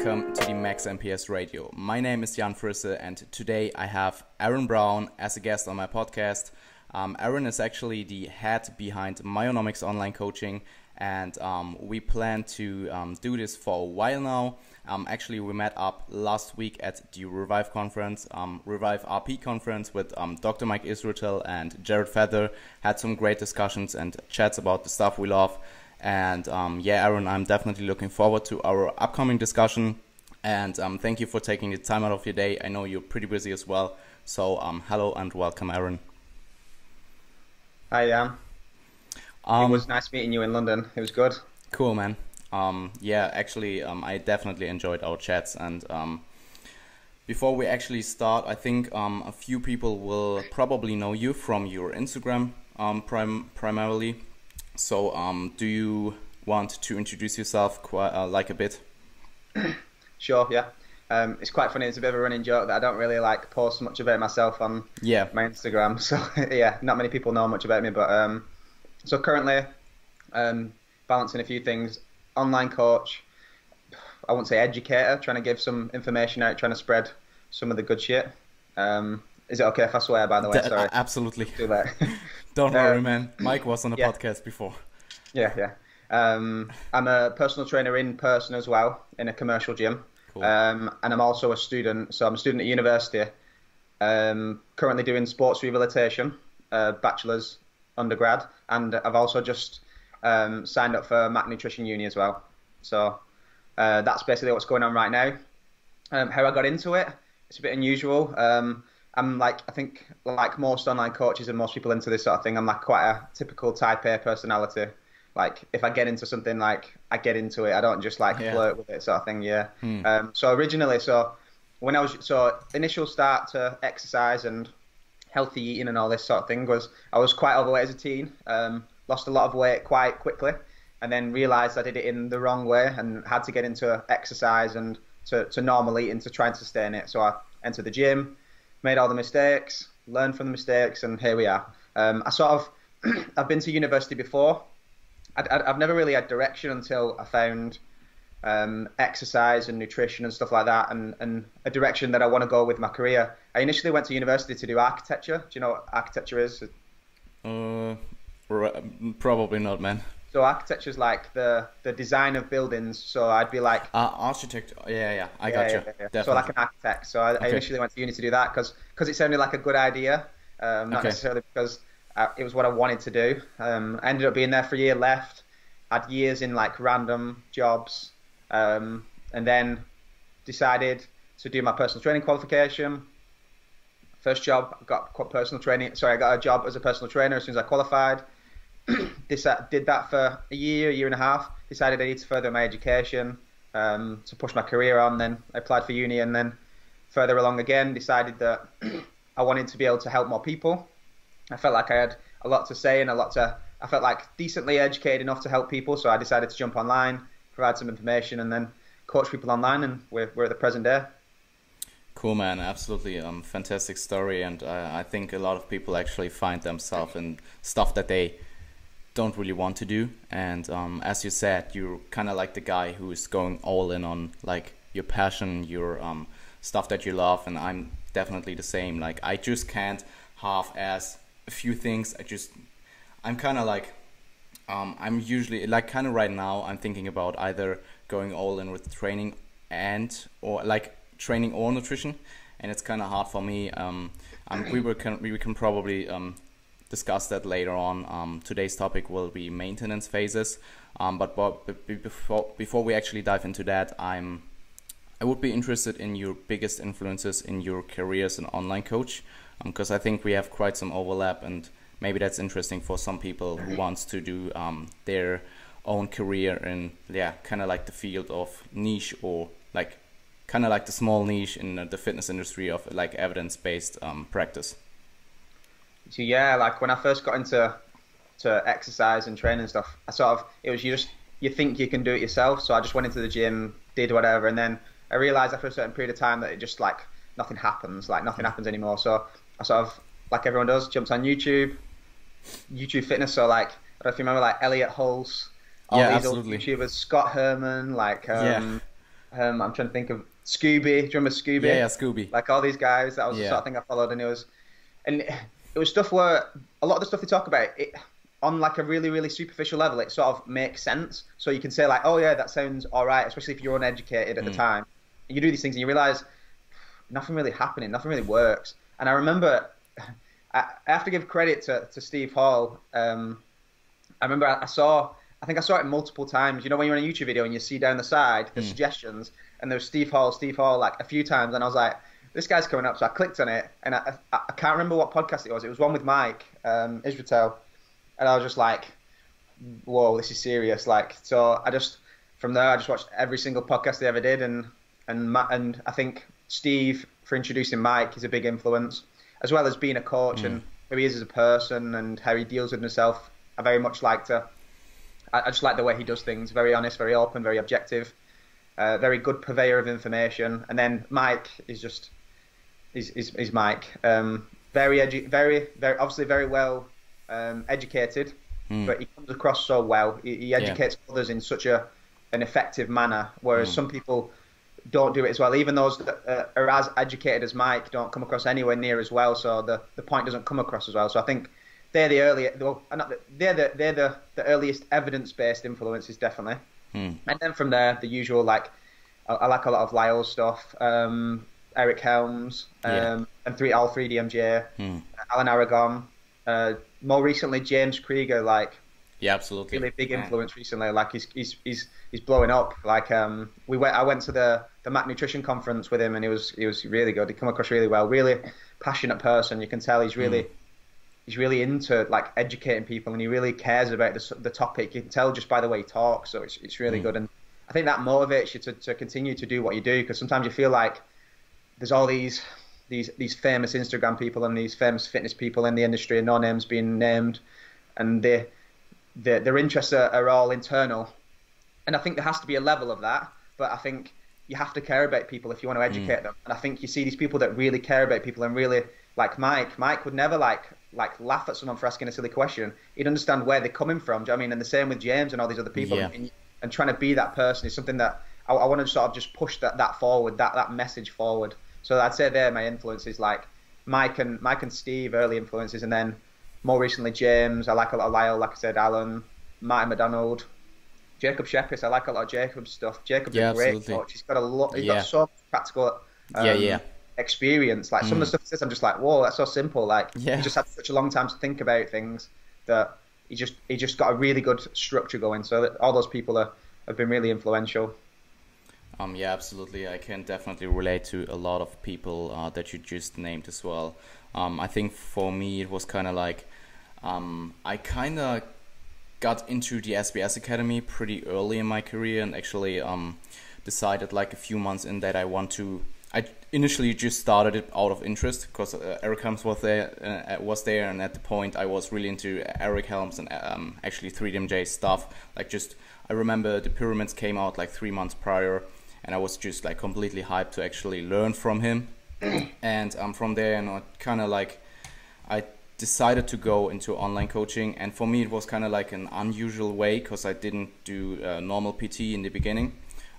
welcome to the Max MPS Radio. My name is Jan Frisse, and today I have Aaron Brown as a guest on my podcast. Aaron is actually the head behind Myonomics online coaching, and we plan to do this for a while now. Actually, we met up last week at the Revive conference, Revive RP conference with Dr. Mike Israel and Jared Feather. Had some great discussions and chats about the stuff we love. And Aaron, I'm definitely looking forward to our upcoming discussion. And thank you for taking the time out of your day. I know you're pretty busy as well. So hello and welcome, Aaron. Hi, Jan. It was nice meeting you in London. It was good. Cool, man. I definitely enjoyed our chats. And before we actually start, I think a few people will probably know you from your Instagram primarily. So do you want to introduce yourself a bit? Sure, yeah. It's quite funny. It's a bit of a running joke that I don't really post much about myself on my Instagram. So yeah, not many people know much about me. But so currently balancing a few things. Online coach, I won't say educator, trying to give some information out, trying to spread some of the good shit. Is it okay if I swear, by the way? Sorry. Absolutely. Too late. Don't worry, man. Mike was on the podcast before. Yeah. I'm a personal trainer in person as well, in a commercial gym. Cool. And I'm also a student. So I'm a student at university, currently doing sports rehabilitation, bachelor's, undergrad. And I've also just signed up for Mac Nutrition Uni as well. So that's basically what's going on right now. How I got into it, it's a bit unusual. I'm I think like most online coaches and most people into this sort of thing, I'm quite a typical type A personality. If I get into something, I get into it. I don't just flirt with it sort of thing. Yeah. So originally, when I was, initial start to exercise and healthy eating and all this sort of thing was, I was quite overweight as a teen. Lost a lot of weight quite quickly, and then realized I did it in the wrong way and had to get into exercise and to normal eating to try and sustain it. So I entered the gym, made all the mistakes, learned from the mistakes, and here we are. I've been to university before. I've never really had direction until I found exercise and nutrition and stuff like that, and a direction that I want to go with my career. I initially went to university to do architecture. Do you know what architecture is? Probably not, man. So architecture is the design of buildings. So I'd be architect. Yeah. I got you. Yeah. So an architect. So I initially went to uni to do that because it sounded like a good idea, not necessarily because it was what I wanted to do. I ended up being there for a year, left, had years in random jobs, and then decided to do my personal training qualification. First job, I got a job as a personal trainer as soon as I qualified. Did that for a year and a half. Decided I need to further my education to push my career on. Then I applied for uni, and then further along again, decided that I wanted to be able to help more people. I felt like I had a lot to say and I felt decently educated enough to help people. So I decided to jump online, provide some information, and then coach people online. And we're at the present day. Cool, man. Absolutely. Fantastic story. And I think a lot of people actually find themselves in stuff that they don't really want to do. And as you said, you're kind of like the guy who's going all in on your passion, your stuff that you love. And I'm definitely the same. I just can't half-ass a few things. I'm kind of I'm usually kind of right now I'm thinking about either going all in with training or training or nutrition, and it's kind of hard for me. We can probably discuss that later on. Today's topic will be maintenance phases, but before we actually dive into that, I would be interested in your biggest influences in your career as an online coach, because I think we have quite some overlap, and maybe that's interesting for some people who wants to do their own career in kind of the field of niche, or kind of the small niche in the fitness industry of evidence-based practice. So when I first got into exercise and training and stuff, it was you think you can do it yourself. So I just went into the gym, did whatever, and then I realized after a certain period of time that it just nothing happens, nothing happens anymore. So I like everyone does, jumped on YouTube fitness. So I don't know if you remember Elliot Hulse, all these absolutely. old YouTubers, Scott Herman, I'm trying to think of Scooby. Do you remember Scooby? Yeah, Scooby. Like all these guys. That was the Yeah. sort of thing I followed, and it was stuff where a lot of the stuff they talk about it on like a really, really superficial level. It sort of makes sense. So you can say like, oh yeah, that sounds all right, especially if you're uneducated at the time. And you do these things and you realize nothing really happening, nothing really works. And I remember, I have to give credit to Steve Hall. I remember I think I saw it multiple times. You know, when you're in a YouTube video and you see down the side the suggestions, and there's Steve Hall, like a few times, and I was like, this guy's coming up. So I clicked on it, and I can't remember what podcast it was. It was one with Mike Israel, and I was just like, whoa, this is serious. Like, so from there I just watched every single podcast they ever did, and I think Steve, for introducing Mike, is a big influence, as well as being a coach and who he is as a person and how he deals with himself. I very much I just like the way he does things. Very honest, very open, very objective, very good purveyor of information. And then Mike is just, he's Mike. Very obviously very well educated, but he comes across so well. He educates others in such an effective manner, whereas some people don't do it as well. Even those that are as educated as Mike don't come across anywhere near as well. So the point doesn't come across as well. So I think they're the earliest evidence-based influences, definitely. And then from there, the usual, like, I like a lot of Lyle's stuff, Eric Helms, and all 3DMJ, Alan Aragon, more recently James Krieger, like, yeah, absolutely, really big influence recently. Like he's blowing up. Like I went to the Mac Nutrition conference with him, and he was really good. He come across really well, really passionate person. You can tell he's really into like educating people, and he really cares about the topic. You can tell just by the way he talks. So it's really good, and I think that motivates you to continue to do what you do, because sometimes you feel like there's all these famous Instagram people and these famous fitness people in the industry, and no names being named, and their interests are all internal. And I think there has to be a level of that, but I think you have to care about people if you want to educate them. And I think you see these people that really care about people, and really, like Mike would never like laugh at someone for asking a silly question. He'd understand where they're coming from. Do you know what I mean? And the same with James and all these other people. And trying to be that person is something that I want to sort of just push that forward, that message forward. So I'd say they're my influences, like Mike and Steve, early influences, and then more recently James. I like a lot of Lyle, like I said, Alan, Martin McDonald, Jacob Shepis. I like a lot of Jacob's stuff. Jacob's a great coach. He's got a lot. He's got so much practical experience. Like some of the stuff he says, I'm just like, whoa, that's so simple. Like he just had such a long time to think about things that he just got a really good structure going. So that all those people have been really influential. Yeah, absolutely. I can definitely relate to a lot of people that you just named as well. I think for me it was kind of like I kind of got into the SBS Academy pretty early in my career, and actually decided like a few months in that I initially just started it out of interest because Eric Helms was there, and at the point I was really into Eric Helms and actually 3DMJ stuff. Like I remember the pyramids came out like 3 months prior, and I was just like completely hyped to actually learn from him. And from there, kind of like I decided to go into online coaching, and for me it was kind of like an unusual way because I didn't do normal PT in the beginning.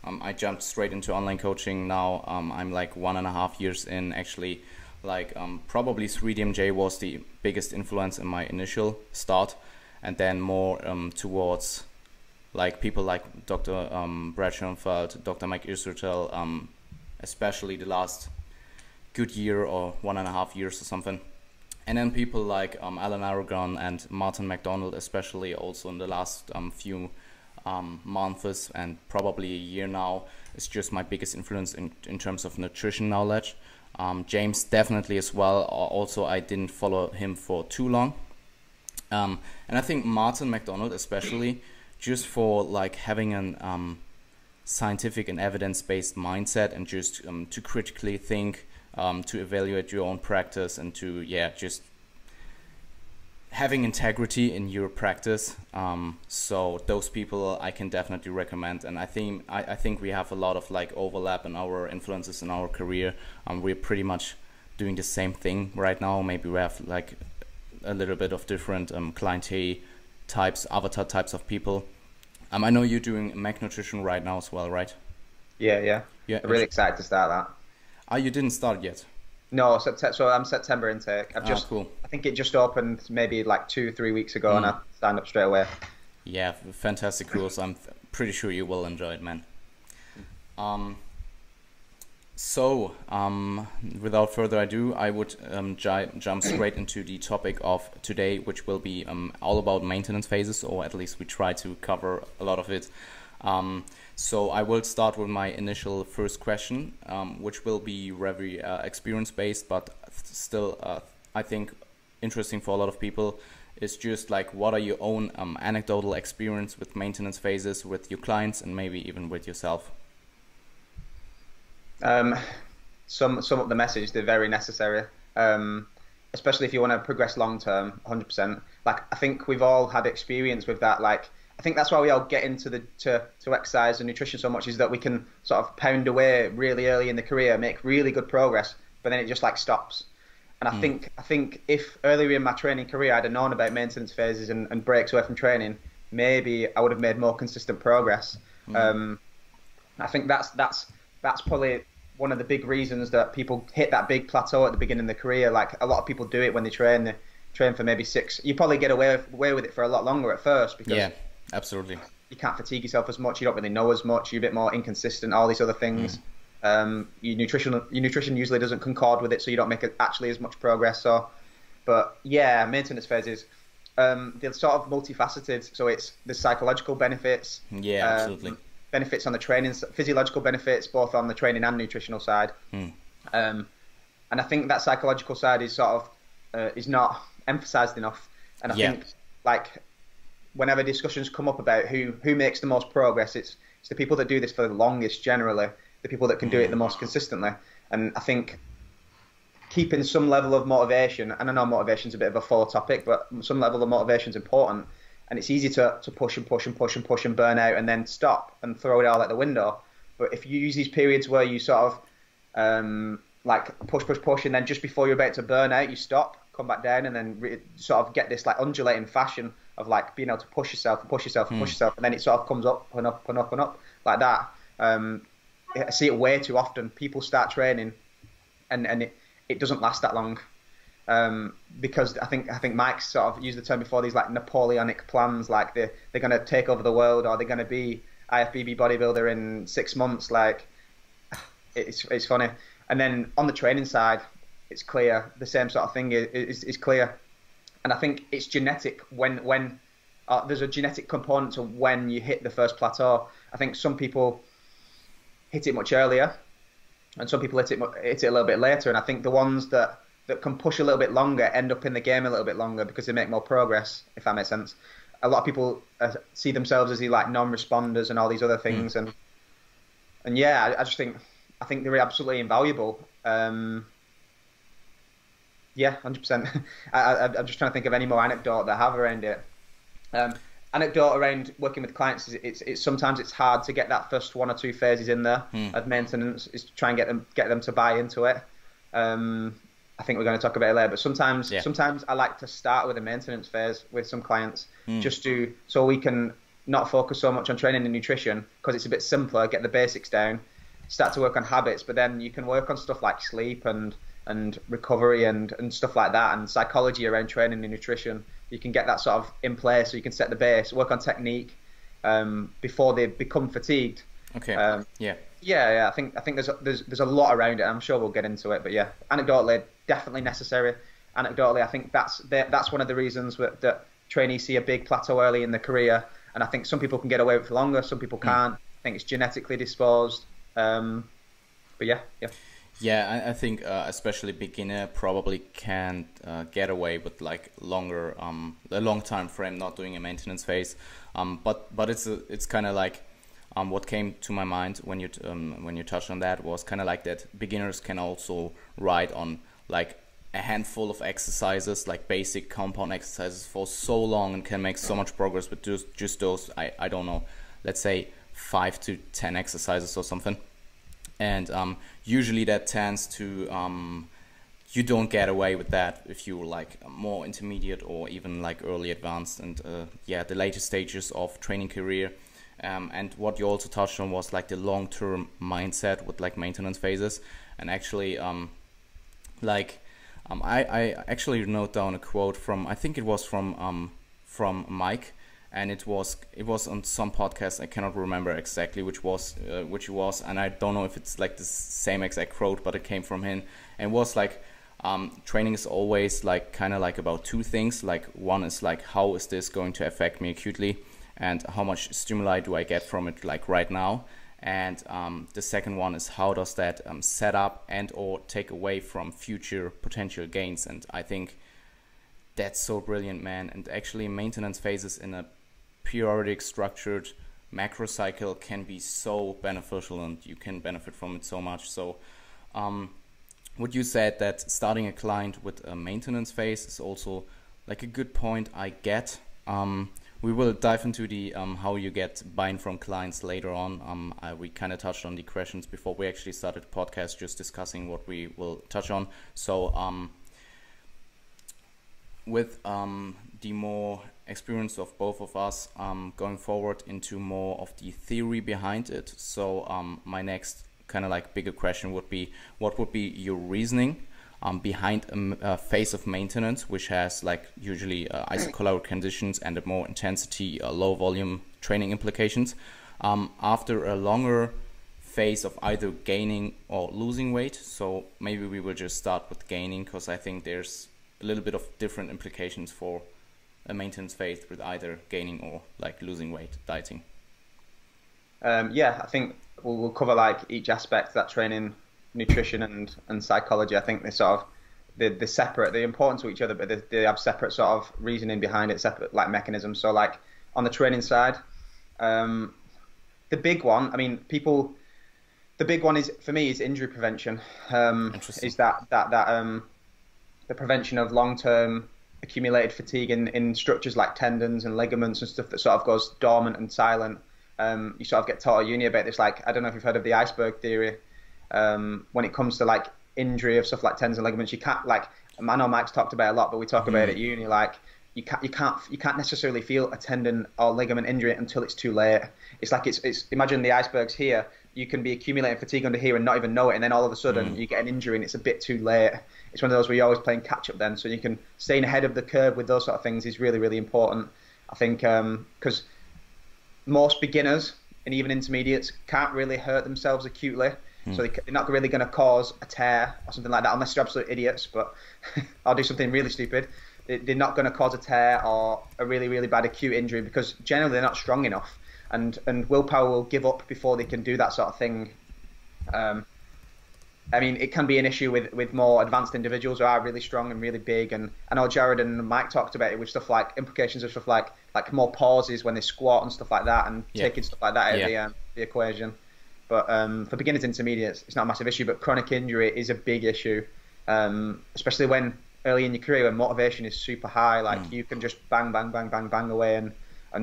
I jumped straight into online coaching. Now I'm like 1.5 years in. Actually, like probably 3DMJ was the biggest influence in my initial start, and then more towards like people like Dr. Brad Schoenfeld, Dr. Mike Israel, especially the last good year or 1.5 years or something. And then people like Alan Aragon and Martin McDonald, especially also in the last few months and probably a year now, is just my biggest influence in terms of nutrition knowledge. James definitely as well, also I didn't follow him for too long. And I think Martin McDonald especially, just for like having an scientific and evidence-based mindset, and just to critically think, to evaluate your own practice, and to just having integrity in your practice. So those people I can definitely recommend, and I think we have a lot of like overlap in our influences in our career. We're pretty much doing the same thing right now. Maybe we have like a little bit of different clientele types, avatar types of people. I know you're doing Mac Nutrition right now as well, right? Yeah. Yeah. I'm really excited to start that. Ah, you didn't start yet. No, so I'm September intake. Cool. I think it just opened maybe like 2-3 weeks ago, and I signed up straight away. Yeah, fantastic course. I'm pretty sure you will enjoy it, man. So, without further ado, I would jump straight into the topic of today, which will be all about maintenance phases, or at least we try to cover a lot of it. So I will start with my initial first question, which will be very experience-based, but still, I think, interesting for a lot of people. Is just like, what are your own anecdotal experience with maintenance phases with your clients and maybe even with yourself? Sum up the message, they're very necessary, especially if you want to progress long term, 100%. Like, I think we've all had experience with that. Like, I think that's why we all get into to exercise and nutrition so much, is that we can sort of pound away really early in the career, make really good progress, but then it just like stops. And I think if earlier in my training career I'd have known about maintenance phases and breaks away from training, maybe I would have made more consistent progress. I think that's probably one of the big reasons that people hit that big plateau at the beginning of the career. Like, a lot of people do it when they train for maybe 6. You probably get away with it for a lot longer at first, because absolutely, you can't fatigue yourself as much, you don't really know as much, you're a bit more inconsistent, all these other things. Your nutrition usually doesn't concord with it, so you don't make actually as much progress. But yeah, maintenance phases, they're sort of multifaceted. So there's psychological benefits, absolutely, benefits on the training, physiological benefits both on the training and nutritional side. And I think that psychological side is sort of is not emphasized enough. And I think, like, whenever discussions come up about who makes the most progress, it's the people that do this for the longest, generally, the people that can do it the most consistently. And I think keeping some level of motivation, and I know motivation's a bit of a full topic, but some level of motivation is important. And it's easy to push and burn out and then stop and throw it all out the window. But if you use these periods where you sort of like push, and then just before you're about to burn out, you stop, come back down, and then sort of get this like undulating fashion of like being able to push yourself, and then it sort of comes up and up and up and up like that. I see it way too often. People start training and it doesn't last that long. Because I think Mike's sort of used the term before, these like Napoleonic plans, like they're going to take over the world, or they're going to be IFBB bodybuilder in 6 months. Like, it's funny. And then on the training side, it's clear the same sort of thing is clear. And I think it's genetic when there's a genetic component to when you hit the first plateau. I think some people hit it much earlier, and some people hit it a little bit later. And I think the ones that can push a little bit longer end up in the game a little bit longer because they make more progress, if that makes sense. A lot of people see themselves as like non-responders and all these other things, and yeah, I think they're absolutely invaluable. Yeah, 100%. I'm just trying to think of any more anecdote that I have around it. Anecdote around working with clients is it's sometimes it's hard to get that first 1 or 2 phases in there of maintenance, is to try and get them to buy into it. I think we're going to talk about it later, but sometimes I like to start with a maintenance phase with some clients, so we can not focus so much on training and nutrition, because it's a bit simpler, get the basics down, start to work on habits, but then you can work on stuff like sleep and recovery and stuff like that, and psychology around training and nutrition. You can get that sort of in place, so you can set the base, work on technique before they become fatigued. Okay. I think there's a lot around it. I'm sure we'll get into it, but yeah, anecdotally, definitely necessary. Anecdotally, I think that's one of the reasons that trainees see a big plateau early in the career, and I think some people can get away with it longer, some people can't. I think it's genetically disposed. But yeah. Yeah, I think especially beginner probably can't get away with like a long time frame not doing a maintenance phase. But it's kind of like what came to my mind when you touched on that was kind of like that beginners can also ride on like a handful of exercises, like basic compound exercises, for so long and can make so much progress with just those, I don't know, let's say 5 to 10 exercises or something. And usually that tends to, you don't get away with that if you're like more intermediate or even like early advanced and the later stages of training career. And what you also touched on was like the long-term mindset with like maintenance phases. And actually, I actually wrote down a quote from, I think it was from Mike, and it was on some podcast. I cannot remember exactly which it was, and I don't know if it's like the same exact quote, but it came from him, and it was like, training is always like kind of like about two things. Like one is like, how is this going to affect me acutely, and how much stimuli do I get from it like right now. And the second one is, how does that set up and or take away from future potential gains. And I think that's so brilliant, man. And actually maintenance phases in a periodic structured macro cycle can be so beneficial, and you can benefit from it so much. So what you said, that starting a client with a maintenance phase is also like a good point, I get. We will dive into the how you get buy-in from clients later on. We kind of touched on the questions before we actually started the podcast, just discussing what we will touch on. So with the more experience of both of us, going forward into more of the theory behind it. So my next kind of like bigger question would be, what would be your reasoning behind a phase of maintenance, which has like usually isocaloric conditions and a more intensity, low volume training implications, after a longer phase of either gaining or losing weight. So maybe we will just start with gaining, because I think there's a little bit of different implications for a maintenance phase with either gaining or like losing weight dieting. I think we'll cover like each aspect of that training, nutrition and psychology. I think they're sort of they're separate. They're important to each other, but they have separate sort of reasoning behind it, separate like mechanisms. So like on the training side, the big one, I mean, the big one is for me is injury prevention. Is that the prevention of long-term accumulated fatigue in structures like tendons and ligaments and stuff that sort of goes dormant and silent. You sort of get taught at uni about this, like, I don't know if you've heard of the iceberg theory. When it comes to like injury of stuff like tendons and ligaments, you can't, like, I know Mike's talked about it a lot, but we talk about it at uni, like you can't necessarily feel a tendon or ligament injury until it's too late. It's like it's imagine the icebergs here. You can be accumulating fatigue under here and not even know it, and then all of a sudden you get an injury and it's a bit too late. It's one of those where you're always playing catch up then, so you can staying ahead of the curve with those sort of things is really, really important. I think because most beginners and even intermediates can't really hurt themselves acutely. So they're not really going to cause a tear or something like that, unless you're absolute idiots, but I'll do something really stupid. They're not going to cause a tear or a really, really bad acute injury, because generally they're not strong enough, and willpower will give up before they can do that sort of thing. I mean, it can be an issue with more advanced individuals who are really strong and really big, and I know Jared and Mike talked about it with stuff like implications of stuff like more pauses when they squat and stuff like that, and taking stuff like that out of the equation. But for beginners, intermediates, it's not a massive issue. But chronic injury is a big issue, especially when early in your career when motivation is super high. Like you can just bang, bang, bang, bang, bang away and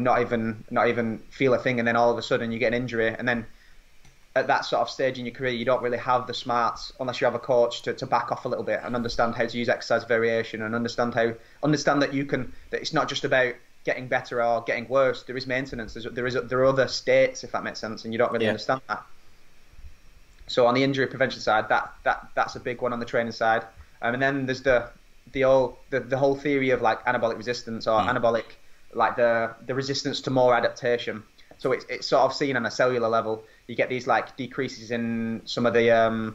not even feel a thing, and then all of a sudden you get an injury. And then at that sort of stage in your career, you don't really have the smarts, unless you have a coach, to back off a little bit and understand how to use exercise variation, and understand that that it's not just about getting better or getting worse. There is maintenance. There are other states, if that makes sense, and you don't really understand that. So on the injury prevention side, that's a big one on the training side. And then there's the whole theory of like anabolic resistance, or anabolic, like the resistance to more adaptation. So it's sort of seen on a cellular level. You get these like decreases in some of the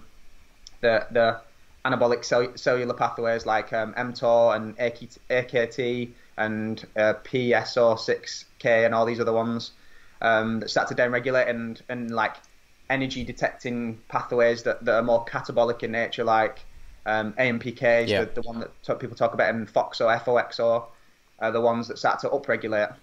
anabolic cellular pathways like mTOR and AKT and PSO6K and all these other ones that start to downregulate, and like energy detecting pathways that are more catabolic in nature, like AMPK is the one that people talk about, and FOXO, FOXO are the ones that start to upregulate.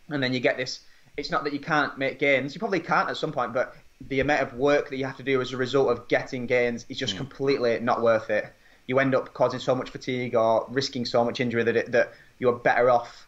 And then you get this, it's not that you can't make gains, you probably can't at some point, but the amount of work that you have to do as a result of getting gains is just completely not worth it. You end up causing so much fatigue or risking so much injury that you're better off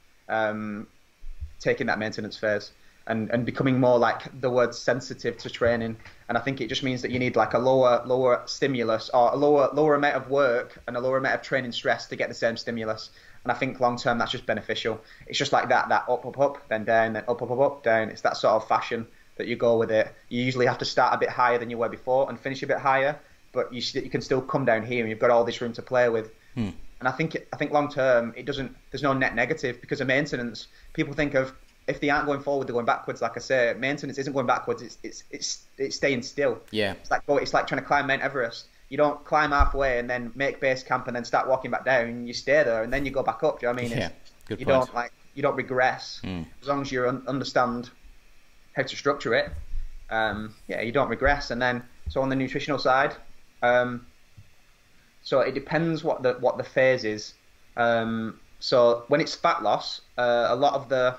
taking that maintenance phase and becoming more, like the word, sensitive to training. And I think it just means that you need like a lower stimulus, or a lower amount of work and a lower amount of training stress to get the same stimulus. And I think long term that's just beneficial. It's just like that up, then down, then up, down. It's that sort of fashion that you go with it. You usually have to start a bit higher than you were before and finish a bit higher, but you can still come down here and you've got all this room to play with. And I think long term there's no net negative because of maintenance. People think of, if they aren't going forward, they're going backwards. Like I say, maintenance isn't going backwards. It's staying still. Yeah. It's like trying to climb Mount Everest. You don't climb halfway and then make base camp and then start walking back down. You stay there and then you go back up. Do you know what I mean? Yeah. Good point. You don't regress as long as you understand how to structure it. You don't regress. And then so on the nutritional side, so it depends what the phase is. So when it's fat loss, a lot of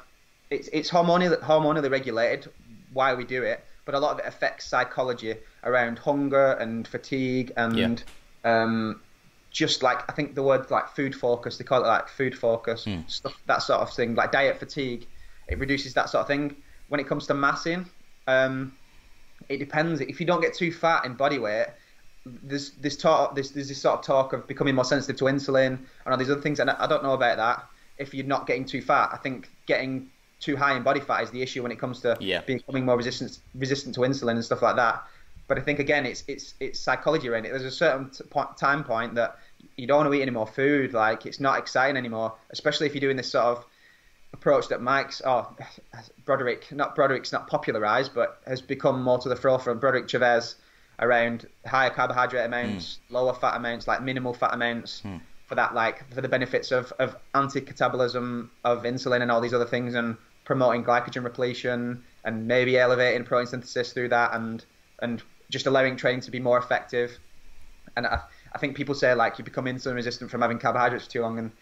it's hormonally regulated why we do it, but a lot of it affects psychology around hunger and fatigue and just like, I think the word like food focus, they call it like food focus, stuff, that sort of thing, like diet fatigue. It reduces that sort of thing. When it comes to massing, it depends. If you don't get too fat in body weight, there's this sort of talk of becoming more sensitive to insulin and all these other things, and I don't know about that. If you're not getting too fat, I think getting too high in body fat is the issue when it comes to becoming more resistant to insulin and stuff like that. But I think again, it's psychology around it. There's a certain time point that you don't want to eat any more food. Like, it's not exciting anymore, especially if you're doing this sort of approach that Broderick's not popularized, but has become more to the forefront. Broderick Chavez, around higher carbohydrate amounts, lower fat amounts, like minimal fat amounts, for that, like for the benefits of anti-catabolism of insulin and all these other things, and promoting glycogen repletion and maybe elevating protein synthesis through that, and just allowing training to be more effective. And I think people say like you become insulin resistant from having carbohydrates for too long, and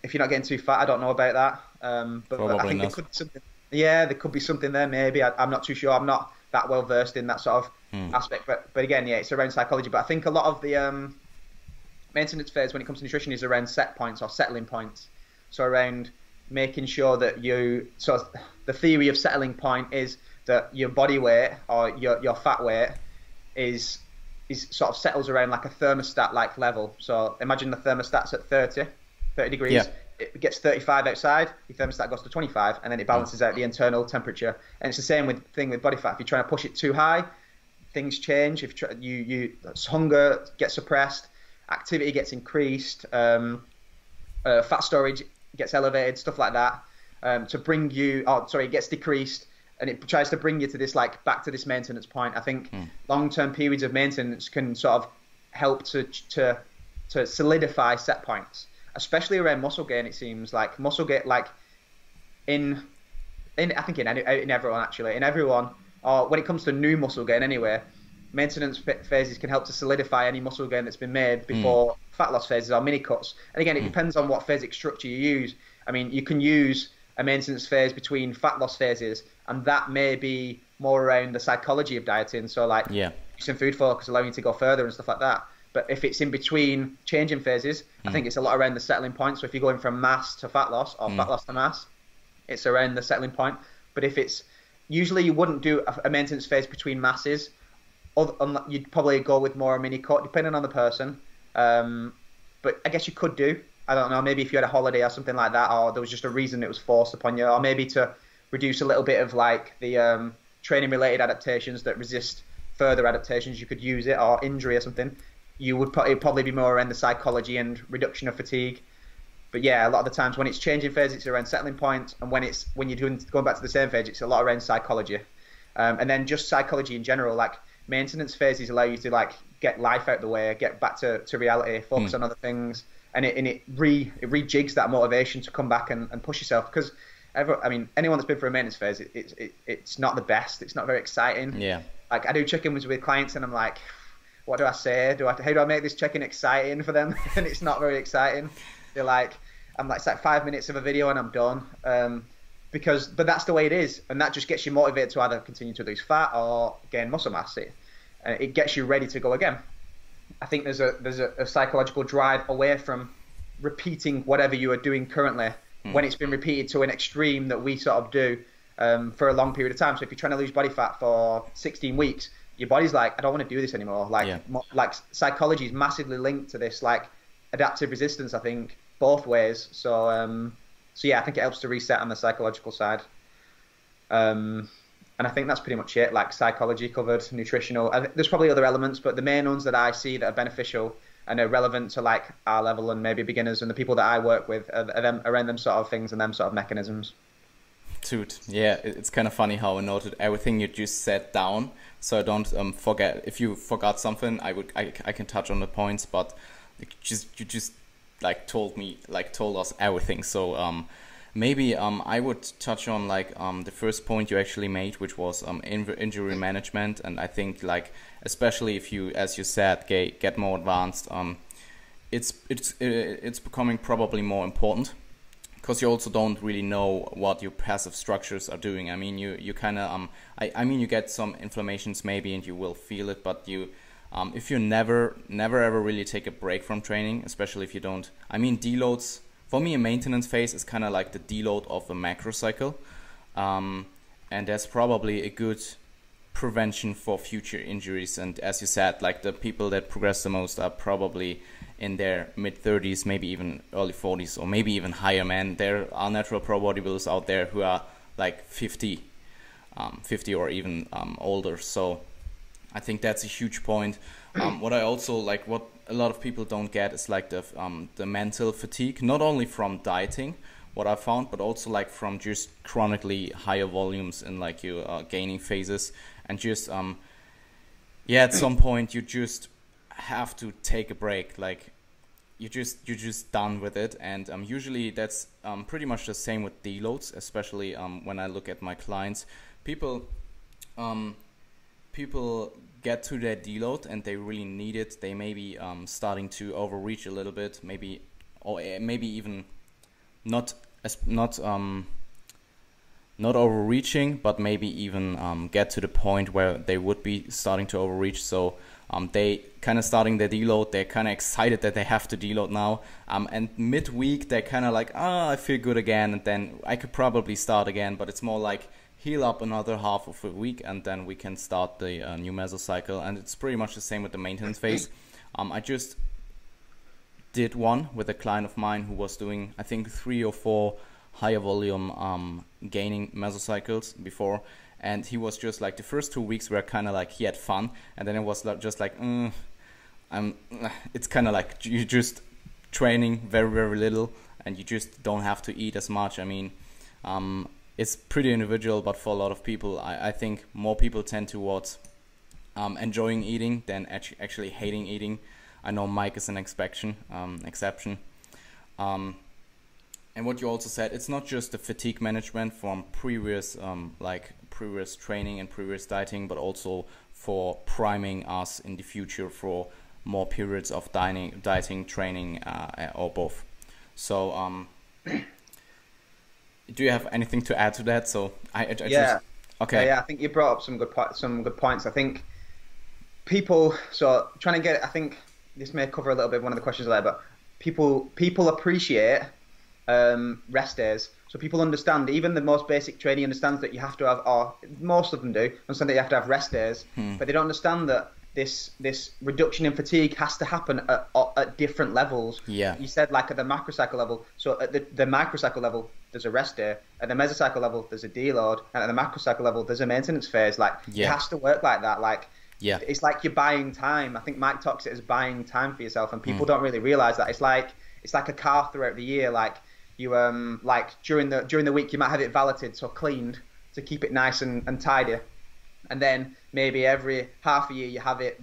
if you're not getting too fat, I don't know about that. But I think there could be something there. Maybe I'm not too sure. I'm not that well versed in that sort of aspect. But again, it's around psychology. But I think a lot of the maintenance phase when it comes to nutrition is around set points or settling points. So around making sure that the theory of settling point is that your body weight or your fat weight is sort of settles around like a thermostat like level. So imagine the thermostat's at 30 degrees. Yeah. It gets 35 outside, your thermostat goes to 25, and then it balances out the internal temperature. And it's the same thing with body fat. If you're trying to push it too high, things change. If hunger gets suppressed, activity gets increased, fat storage gets elevated, stuff like that, it gets decreased, and it tries to bring you to this, like, back to this maintenance point. I think long-term periods of maintenance can sort of help to solidify set points, especially around muscle gain. It seems like muscle gain, like in everyone, actually, or when it comes to new muscle gain anyway, maintenance phases can help to solidify any muscle gain that's been made before fat loss phases or mini cuts. And again, it depends on what phasic structure you use. I mean, you can use a maintenance phase between fat loss phases, and that may be more around the psychology of dieting. So like using food focus, allowing you to go further and stuff like that. But if it's in between changing phases, I think it's a lot around the settling point. So if you're going from mass to fat loss or fat loss to mass, it's around the settling point. But if it's, usually you wouldn't do a maintenance phase between masses. You'd probably go with more a mini cut, depending on the person. But I guess you could do, I don't know, maybe if you had a holiday or something like that, or there was just a reason it was forced upon you, or maybe to reduce a little bit of like the training-related adaptations that resist further adaptations, you could use it, or injury or something. You would probably be more around the psychology and reduction of fatigue. But yeah, a lot of the times when it's changing phase, it's around settling points, and when you're going back to the same phase, it's a lot around psychology. And then just psychology in general, like maintenance phases allow you to like get life out of the way, get back to reality, focus on other things, and it rejigs that motivation to come back and push yourself. Because anyone that's been through a maintenance phase, it's not the best. It's not very exciting. Yeah. Like I do check-ins with clients, and I'm like, what do I say? How do I make this check-in exciting for them? And it's not very exciting. They're like, it's like 5 minutes of a video and I'm done. But that's the way it is, and that just gets you motivated to either continue to lose fat or gain muscle mass. It gets you ready to go again. I think there's a psychological drive away from repeating whatever you are doing currently when it's been repeated to an extreme that we sort of do for a long period of time. So if you're trying to lose body fat for 16 weeks, your body's like, I don't want to do this anymore. Like psychology is massively linked to this, like adaptive resistance, I think, both ways. So yeah, I think it helps to reset on the psychological side. And I think that's pretty much it. Like psychology covered, nutritional. There's probably other elements, but the main ones that I see that are beneficial and are relevant to like our level and maybe beginners and the people that I work with are around them sort of things and them sort of mechanisms. Dude, yeah, it's kind of funny how I noted everything you just said down, so I don't forget. If you forgot something, I can touch on the points, but you just like told us everything. So maybe I would touch on like the first point you actually made, which was injury management, and I think like especially if you, as you said, get more advanced, it's becoming probably more important. Because you also don't really know what your passive structures are doing. I mean, you kind of I mean, you get some inflammations maybe, and you will feel it. But you, if you never ever really take a break from training, especially if you don't. I mean, deloads for me, a maintenance phase is kind of like the deload of a macro cycle, and that's probably a good prevention for future injuries. And as you said, like the people that progress the most are probably in their mid-30s, maybe even early 40s, or maybe even higher, man. There are natural pro bodybuilders out there who are like 50 or even older. So I think that's a huge point. What I also like, what a lot of people don't get is like the mental fatigue, not only from dieting, what I found, but also like from just chronically higher volumes in like your gaining phases, and just yeah, at some point you just have to take a break. Like you're just done with it. And usually that's pretty much the same with deloads, especially when I look at my clients. People get to their deload and they really need it. They may be starting to overreach a little bit, maybe, or maybe even not overreaching, but maybe even get to the point where they would be starting to overreach. So they kind of starting their deload, they're kind of excited that they have to deload now, and midweek they're kind of like, I feel good again, and then I could probably start again. But it's more like heal up another half of a week and then we can start the new mesocycle. And it's pretty much the same with the maintenance phase. I just did one with a client of mine who was doing, I think, 3 or 4 higher volume gaining mesocycles before, and he was just like, the first 2 weeks were kind of like he had fun, and then it was just like it's kind of like you just training very, very little and you just don't have to eat as much. I mean, it's pretty individual, but for a lot of people, I think more people tend towards enjoying eating than actually hating eating. I know Mike is an exception. And what you also said, it's not just the fatigue management from previous training and previous dieting, but also for priming us in the future for more periods of dieting, training, or both. So, do you have anything to add to that? So okay. Yeah, I think you brought up some good points. I think people, so trying to get, I think this may cover a little bit of one of the questions there, but people appreciate rest days. So people understand, even the most basic training understands that you have to have, or most of them do, understand that you have to have rest days, but they don't understand that this reduction in fatigue has to happen at different levels. Yeah. You said like at the macrocycle level. So at the microcycle level, there's a rest day. At the mesocycle level, there's a deload. And at the macrocycle level, there's a maintenance phase. Like it has to work like that. Like it's like you're buying time. I think Mike talks it as buying time for yourself, and people don't really realize that. It's like a car throughout the year. Like you like during the week you might have it valeted, so cleaned to keep it nice and tidy, and then maybe every half a year you have it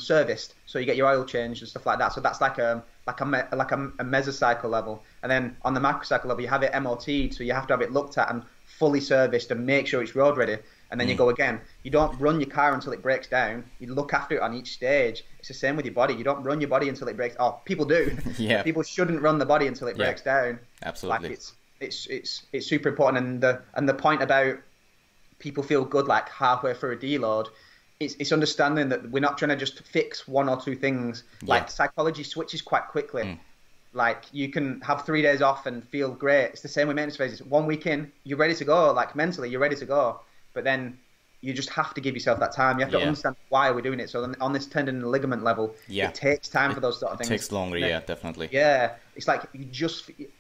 serviced, so you get your oil changed and stuff like that. So that's like a mesocycle level. And then on the macrocycle level you have it MOT'd, so you have to have it looked at and fully serviced and make sure it's road ready. And then you go again. You don't run your car until it breaks down. You look after it on each stage. It's the same with your body. You don't run your body until it breaks. Oh, people do. Yeah. People shouldn't run the body until it breaks down. Absolutely. Like it's super important. And the point about people feel good like halfway through a deload, it's understanding that we're not trying to just fix 1 or 2 things. Like psychology switches quite quickly. Like you can have 3 days off and feel great. It's the same with maintenance phases. 1 week in, you're ready to go. Like mentally, you're ready to go. But then you just have to give yourself that time. You have to understand why we're doing it. So on this tendon and ligament level, it takes time for those sort of things. It takes longer, yeah, definitely. Yeah, it's like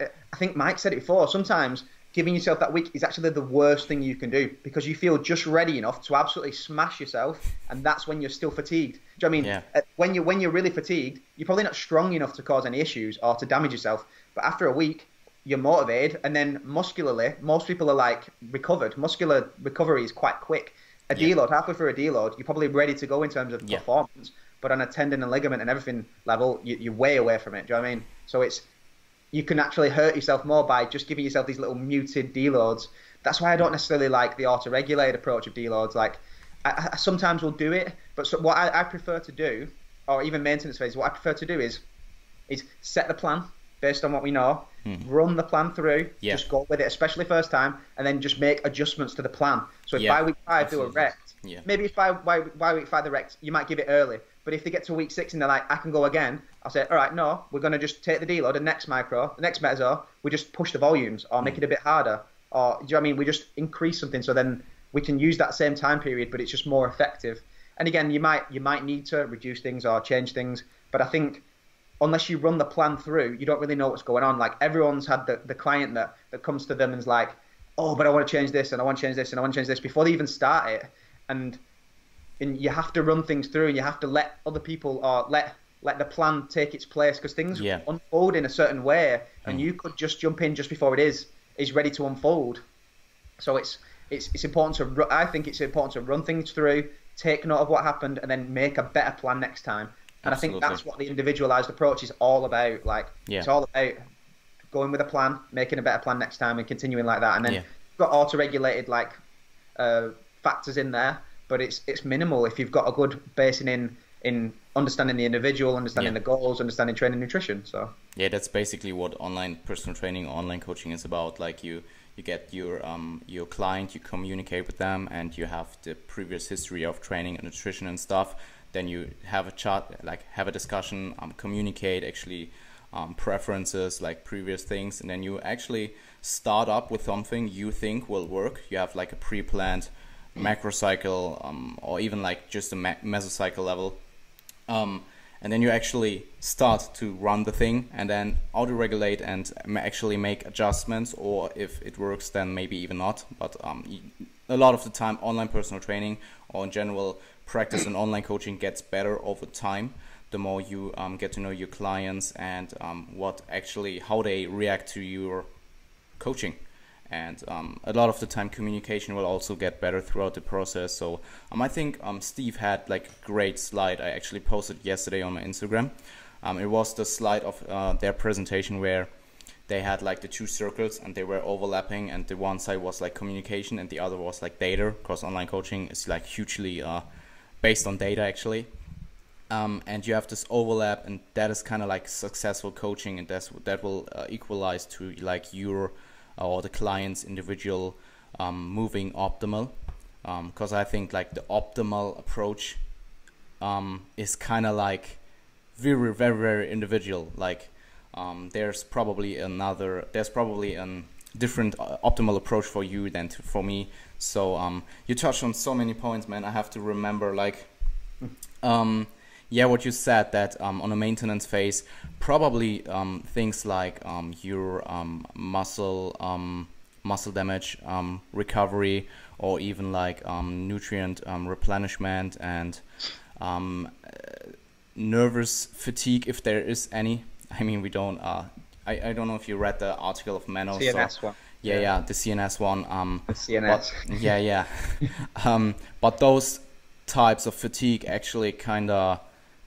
I think Mike said it before, sometimes giving yourself that week is actually the worst thing you can do, because you feel just ready enough to absolutely smash yourself, and that's when you're still fatigued. Do you know what I mean? When you're really fatigued, you're probably not strong enough to cause any issues or to damage yourself. But after a week, you're motivated, and then muscularly, most people are like recovered. Muscular recovery is quite quick. A deload, halfway through a deload, you're probably ready to go in terms of performance. But on a tendon and ligament and everything level, you're way away from it. Do you know what I mean? So you can actually hurt yourself more by just giving yourself these little muted deloads. That's why I don't necessarily like the auto-regulated approach of deloads. Like, I sometimes will do it, but what I prefer to do, or even maintenance phase, what I prefer to do is set the plan based on what we know, run the plan through, just go with it, especially first time, and then just make adjustments to the plan. So if by week 5 do a rect, maybe if by week 5 the rect, you might give it early. But if they get to week 6 and they're like, I can go again, I'll say, all right, no, we're going to just take the deload, the next micro, the next meso, we just push the volumes or make it a bit harder. Or, do you know what I mean? We just increase something, so then we can use that same time period, but it's just more effective. And again, you might need to reduce things or change things, but I think unless you run the plan through, you don't really know what's going on. Like, everyone's had the client that comes to them and is like, oh, but I want to change this, and I want to change this, and I want to change this, before they even start it. And you have to run things through, and you have to let other people, or let the plan take its place, because things unfold in a certain way, and you could just jump in just before it is ready to unfold. So it's important to, I think it's important to run things through, take note of what happened, and then make a better plan next time. And Absolutely. I think that's what the individualized approach is all about. Like, it's all about going with a plan, making a better plan next time, and continuing like that. And then you've got auto-regulated like factors in there, but it's minimal if you've got a good basing in understanding the individual, understanding the goals, understanding training, nutrition. So that's basically what online personal training, online coaching is about. Like, you get your client, you communicate with them, and you have the previous history of training and nutrition and stuff. Then you have a chat, like have a discussion, communicate actually preferences, like previous things, and then you actually start up with something you think will work. You have like a pre-planned macro cycle, or even like just a mesocycle level, and then you actually start to run the thing, and then auto-regulate and actually make adjustments, or if it works, then maybe even not. But a lot of the time, online personal training, or in general practice and online coaching, gets better over time. The more you get to know your clients, and how they react to your coaching. And a lot of the time, communication will also get better throughout the process. So I think Steve had like a great slide I actually posted yesterday on my Instagram. It was the slide of their presentation where they had like the two circles and they were overlapping, and the one side was like communication and the other was like data, because online coaching is like hugely based on data actually. And you have this overlap, and that is kind of like successful coaching, and that will equalize to like your or the client's individual moving optimal, because I think like the optimal approach is kind of like very, very, very individual. Like there's probably a different optimal approach for you than for me. So you touched on so many points, man. I have to remember like what you said, that on a maintenance phase, probably things like your muscle damage recovery, or even like nutrient replenishment, and nervous fatigue, if there is any. I mean, we don't. I don't know if you read the article of Menno. CNS one. Yeah, the CNS one. The CNS. But, but those types of fatigue actually kind of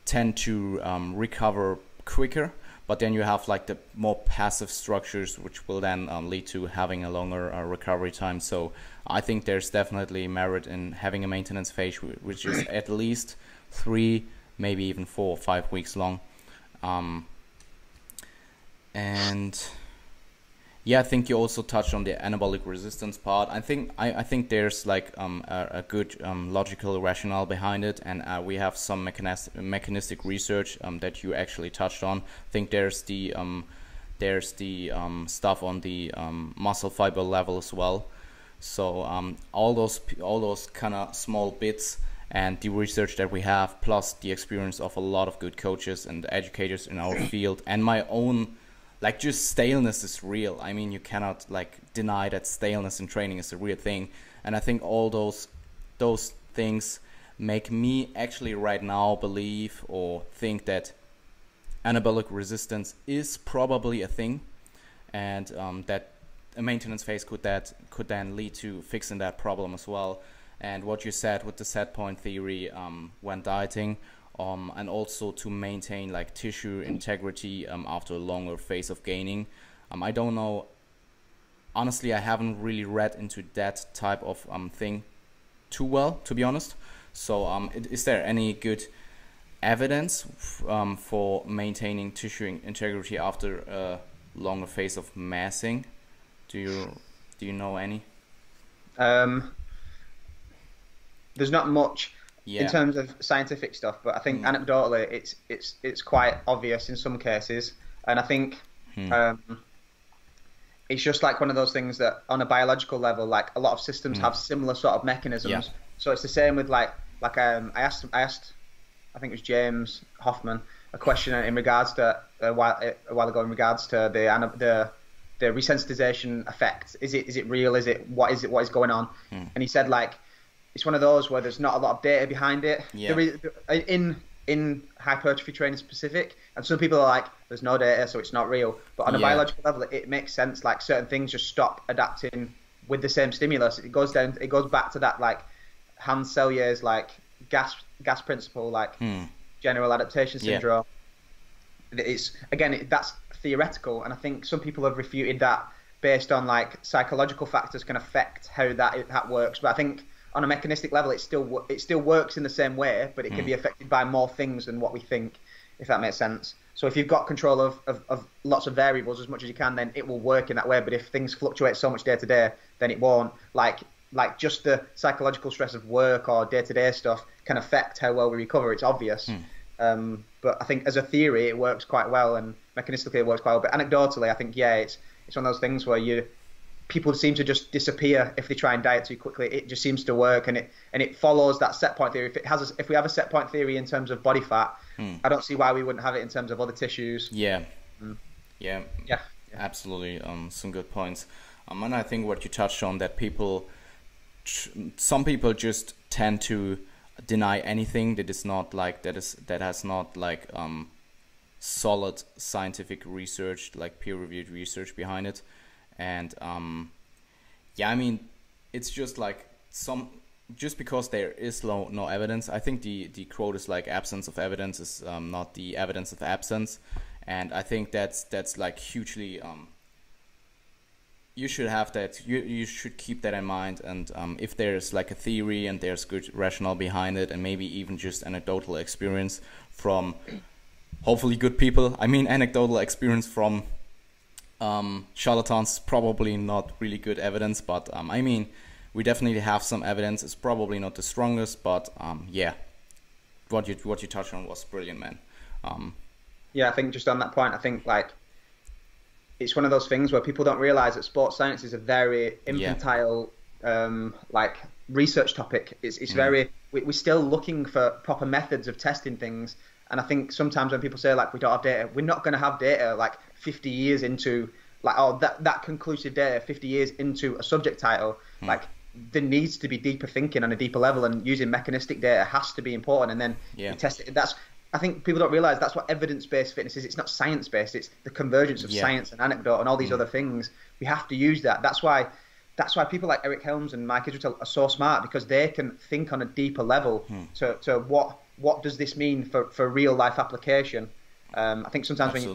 tend to recover quicker, but then you have like the more passive structures, which will then lead to having a longer recovery time. So I think there's definitely merit in having a maintenance phase, which is at least 3, maybe even 4 or 5 weeks long. And yeah, I think you also touched on the anabolic resistance part. I think there's like a good logical rationale behind it, and we have some mechanistic research that you actually touched on. I think there's the stuff on the muscle fiber level as well. So all those kind of small bits and the research that we have, plus the experience of a lot of good coaches and educators in our field, and my own, like, just staleness is real. I mean, you cannot like deny that staleness in training is a real thing. And I think all those things make me actually right now believe or think that anabolic resistance is probably a thing, and that a maintenance phase could then lead to fixing that problem as well. And what you said with the set point theory when dieting, and also to maintain like tissue integrity after a longer phase of gaining. I don't know. Honestly, I haven't really read into that type of thing too well, to be honest. So is there any good evidence for maintaining tissue integrity after a longer phase of massing? Do you know any? There's not much in terms of scientific stuff, but I think anecdotally it's quite obvious in some cases, and I think it's just like one of those things that on a biological level, like a lot of systems have similar sort of mechanisms. Yeah. So it's the same with I asked I think it was James Hoffman a question in regards to a while ago in regards to the resensitization effect. Is it real? What is going on? And he said like it's one of those where there's not a lot of data behind it. Yeah. There is, in hypertrophy training specific, and some people are like, there's no data, so it's not real. But on a biological level, it makes sense. Like certain things just stop adapting with the same stimulus. It goes back to that like Hans Selye's like gas principle, like general adaptation syndrome. Yeah. That's theoretical, and I think some people have refuted that based on like psychological factors can affect how that works. But I think on a mechanistic level, it still works in the same way, but it can be affected by more things than what we think, if that makes sense. So if you've got control of lots of variables as much as you can, then it will work in that way. But if things fluctuate so much day to day, then it won't. Like just the psychological stress of work or day to day stuff can affect how well we recover. It's obvious. But I think as a theory, it works quite well, and mechanistically it works quite well. But anecdotally, I think it's one of those things where people seem to just disappear if they try and diet too quickly. It just seems to work, and it follows that set point theory. If we have a set point theory in terms of body fat, I don't see why we wouldn't have it in terms of other tissues. Yeah, absolutely. Some good points. And I think what you touched on, that some people just tend to deny anything that is not like that has not like solid scientific research, like peer-reviewed research behind it. And I mean, it's just like just because there is no evidence. I think the quote is like absence of evidence is not the evidence of absence, and I think that's like hugely you should have that. You should keep that in mind. And if there's like a theory and there's good rationale behind it, and maybe even just anecdotal experience from hopefully good people. I mean, anecdotal experience from charlatans, probably not really good evidence, but I mean, we definitely have some evidence. It's probably not the strongest, but what you touched on was brilliant, man. I think just on that point, I think like it's one of those things where people don't realize that sports science is a very infantile like research topic. It's very we're still looking for proper methods of testing things. And I think sometimes when people say like we don't have data, we're not going to have data like 50 years into that conclusive data 50 years into a subject title. Like there needs to be deeper thinking on a deeper level, and using mechanistic data has to be important. And then you test it. I think people don't realize that's what evidence-based fitness is. It's not science-based. It's the convergence of science and anecdote and all these other things. We have to use that. That's why people like Eric Helms and Mike Israel are so smart, because they can think on a deeper level to what does this mean for real life application. I think sometimes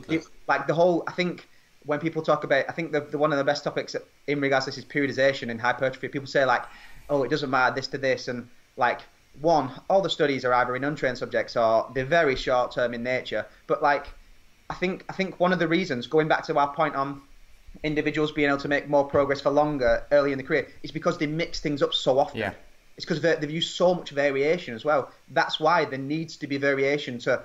I think when people talk about, I think the one of the best topics in regards to this is periodization in hypertrophy. People say like, oh, it doesn't matter this to this, and like all the studies are either in untrained subjects or they're very short term in nature. But like, I think one of the reasons, going back to our point on individuals being able to make more progress for longer early in the career, is because they mix things up so often. Yeah. It's because they've used so much variation as well. That's why there needs to be variation to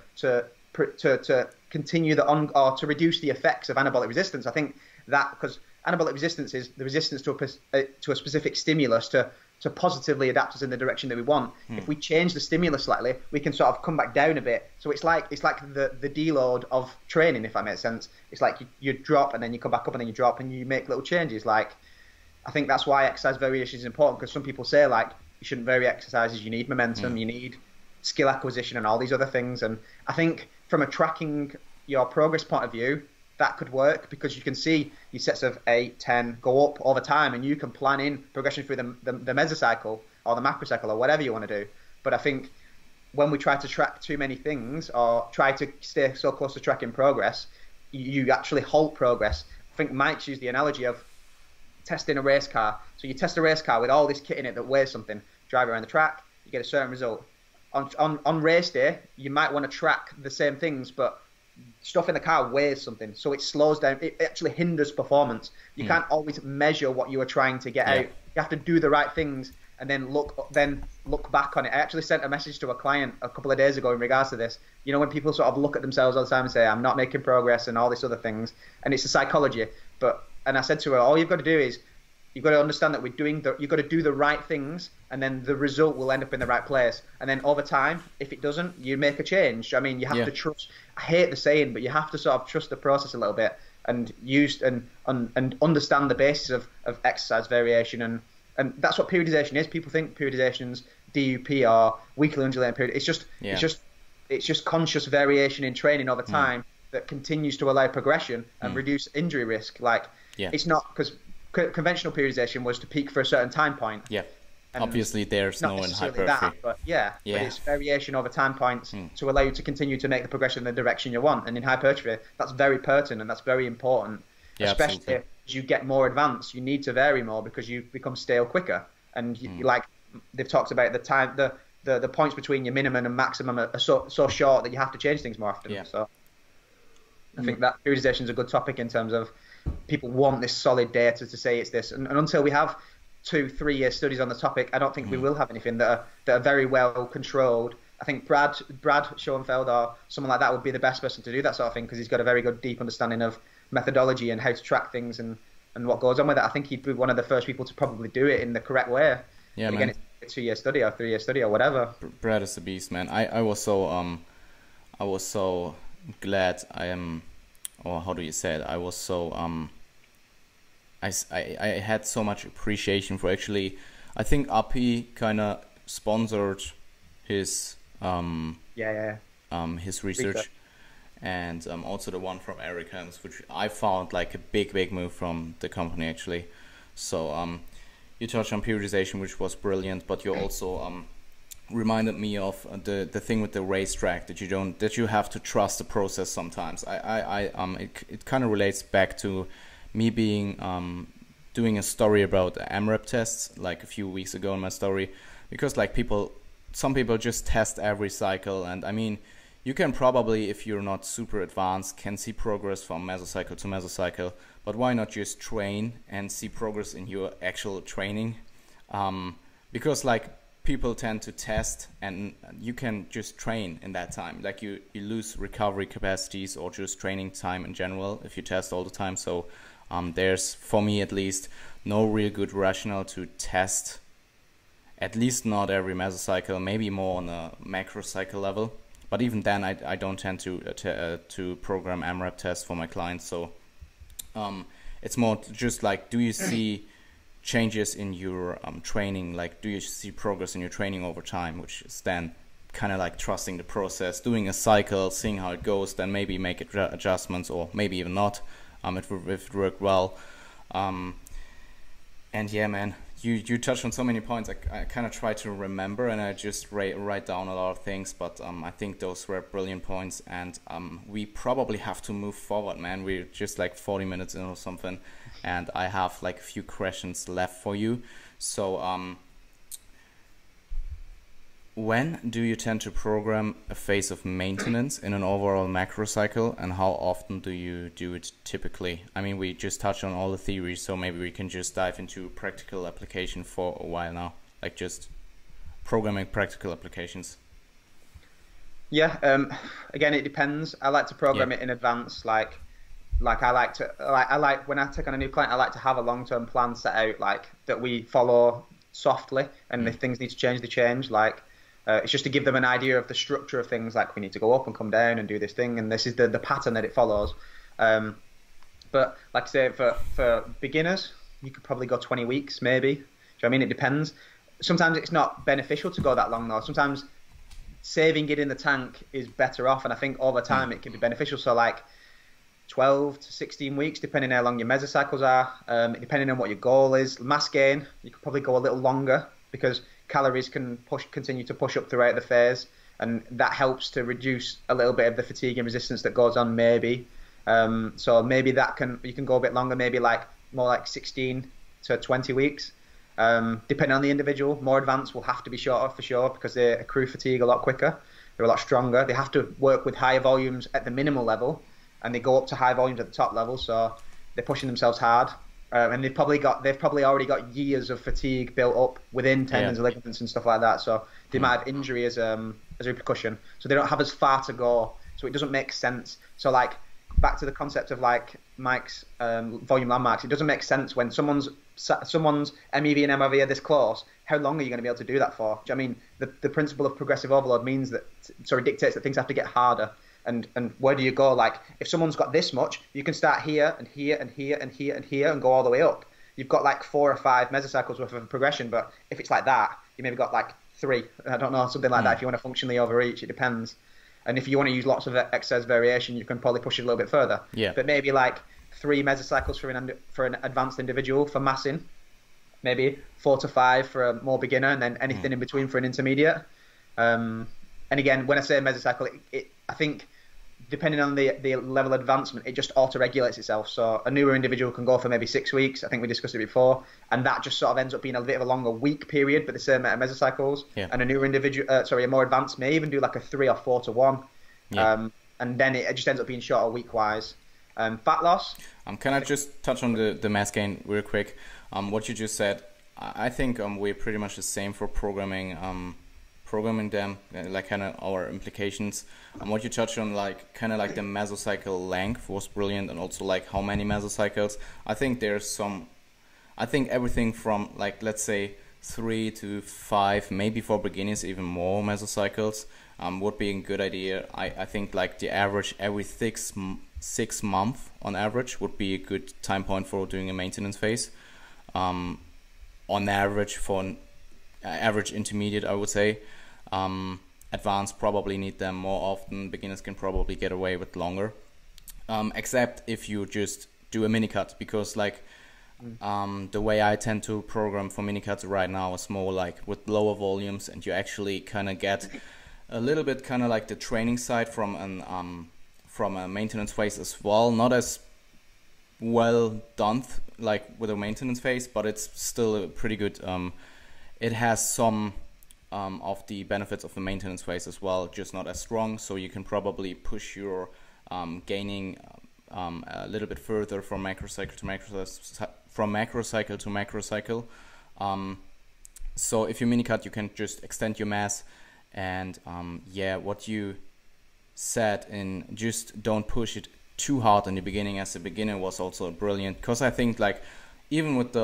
continue or to reduce the effects of anabolic resistance. I think that because anabolic resistance is the resistance to a specific stimulus to positively adapt us in the direction that we want. If we change the stimulus slightly, we can sort of come back down a bit. So it's like the deload of training, if that makes sense. It's like you drop and then you come back up and then you drop and you make little changes. Like, I think that's why exercise variation is important, because some people say like you shouldn't vary exercises. You need momentum, you need skill acquisition and all these other things. And I think from a tracking your progress point of view, that could work, because you can see your sets of 8, 10 go up over time, and you can plan in progression through the mesocycle or the macrocycle or whatever you want to do. But I think when we try to track too many things or try to stay so close to tracking progress, you actually halt progress. I think Mike's used the analogy of testing a race car. So you test a race car with all this kit in it that weighs something, drive around the track, you get a certain result. On race day, you might want to track the same things, but stuff in the car weighs something, so it slows down. It actually hinders performance. You can't always measure what you are trying to get out. You have to do the right things and then look back on it. I actually sent a message to a client a couple of days ago in regards to this. You know, when people sort of look at themselves all the time and say, I'm not making progress and all these other things, and it's a psychology. And I said to her, all you've got to do is you've got to understand that you've got to do the right things, and then the result will end up in the right place. And then over time, if it doesn't, you make a change. I mean, you have to trust. I hate the saying, but you have to sort of trust the process a little bit and understand the basis of exercise variation. And that's what periodization is. People think periodization's DUP or weekly undulating period. It's just conscious variation in training over time that continues to allow progression and reduce injury risk. Like, it's not, because conventional periodization was to peak for a certain time point. Obviously, there's no in hypertrophy. But it's variation over time points to allow you to continue to make the progression in the direction you want. And in hypertrophy, that's very pertinent and that's very important. Especially absolutely. as you get more advanced, you need to vary more because you become stale quicker. And like they've talked about the time, the points between your minimum and maximum are so short that you have to change things more often. So I think that periodization is a good topic in terms of people want this solid data to say it's this. And until we have 2-3 year studies on the topic, I don't think we will have anything that are very well controlled. I think Brad Schoenfeld or someone like that would be the best person to do that sort of thing, because he's got a very good deep understanding of methodology and how to track things and what goes on with it. I think he'd be one of the first people to probably do it in the correct way. And again, it's a 2-year study or 3-year study or whatever. Brad is a beast, man. I was so glad I am, or how do you say it? I was so I had so much appreciation for actually. I think API kind of sponsored his his research. And also the one from Eric Helms, which I found like a big move from the company actually. So you touched on periodization, which was brilliant, but you also reminded me of the thing with the racetrack, that you have to trust the process sometimes. It kind of relates back to me being doing a story about AMRAP tests like a few weeks ago in my story, because like some people just test every cycle, and I mean, you can probably, if you're not super advanced, can see progress from mesocycle to mesocycle, but why not just train and see progress in your actual training? Because like people tend to test and you can just train in that time. Like you lose recovery capacities or just training time in general if you test all the time. So there's, for me at least, no real good rationale to test, at least not every mesocycle, maybe more on a macrocycle level. But even then, I don't tend to program AMRAP tests for my clients. So it's more just like, do you see changes in your training? Like, do you see progress in your training over time? Which is then kind of like trusting the process, doing a cycle, seeing how it goes, then maybe make adjustments, or maybe even not. If it worked well. And yeah, man. You touched on so many points. I kind of try to remember, and I just write down a lot of things. But I think those were brilliant points, and we probably have to move forward, man. We're just like 40 minutes in or something, and I have like a few questions left for you. So when do you tend to program a phase of maintenance in an overall macro cycle, and how often do you do it typically? I mean, we just touched on all the theories, so maybe we can just dive into practical application for a while now, like just programming practical applications. Yeah, again, it depends. I like to program it in advance, like Like I like when I take on a new client, I like to have a long-term plan set out, like that we follow softly, and if things need to change, they change. Like it's just to give them an idea of the structure of things. Like we need to go up and come down and do this thing, and this is the pattern that it follows. But like I say, for beginners, you could probably go 20 weeks, maybe. Do you know what I mean? It depends. Sometimes it's not beneficial to go that long, though. Sometimes saving it in the tank is better off, and I think over time it can be beneficial. So like 12 to 16 weeks, depending on how long your mesocycles are, depending on what your goal is. Mass gain, you could probably go a little longer because calories can continue to push up throughout the phase, and that helps to reduce a little bit of the fatigue and resistance that goes on, maybe. So maybe you can go a bit longer, maybe like more like 16 to 20 weeks. Depending on the individual, more advanced will have to be shorter for sure because they accrue fatigue a lot quicker. They're a lot stronger. They have to work with higher volumes at the minimal level, and they go up to high volumes at the top level. So they're pushing themselves hard, and they've probably already got years of fatigue built up within tendons and ligaments and stuff like that. So they might have injury as a repercussion. So they don't have as far to go. So it doesn't make sense. So like back to the concept of like Mike's volume landmarks, it doesn't make sense when someone's MEV and MRV are this close. How long are you going to be able to do that for? Do you know what I mean? The principle of progressive overload means that, dictates that things have to get harder. And where do you go? Like if someone's got this much, you can start here and here and here and here and here and go all the way up. You've got like 4 or 5 mesocycles worth of progression, but if it's like that, you maybe got like 3. I don't know, something like that. If you want to functionally overreach, it depends. And if you want to use lots of exercise variation, you can probably push it a little bit further. Yeah. But maybe like 3 mesocycles for an advanced individual for massing, maybe 4 to 5 for a more beginner, and then anything in between for an intermediate. And again, when I say mesocycle, I think depending on the level of advancement, it just auto-regulates itself. So a newer individual can go for maybe 6 weeks. I think we discussed it before, and that just sort of ends up being a bit of a longer week period, but the same amount of mesocycles. Yeah. And a newer individual, a more advanced may even do like a 3 or 4 to 1. Yeah. And then it just ends up being shorter week-wise. Fat loss. Can I just touch on the mass gain real quick? What you just said, I think we're pretty much the same for programming them, like kind of our implications. What you touched on, like kind of like the mesocycle length was brilliant, and also like how many mesocycles. I think everything from like, let's say 3 to 5, maybe for beginners even more mesocycles would be a good idea. I think like the average every 6 months on average would be a good time point for doing a maintenance phase. On average for an average intermediate, I would say. Advanced probably need them more often. Beginners can probably get away with longer, except if you just do a mini cut, because like the way I tend to program for mini cuts right now is more like with lower volumes, and you actually kind of get a little bit kind of like the training side from a maintenance phase as well. Not as well done like with a maintenance phase, but it's still a pretty good. It has some of the benefits of the maintenance phase as well, just not as strong. So you can probably push your gaining a little bit further from macrocycle to macrocycle. So if you mini cut, you can just extend your mass, and what you said in just don't push it too hard in the beginning as a beginner was also brilliant, because I think like even with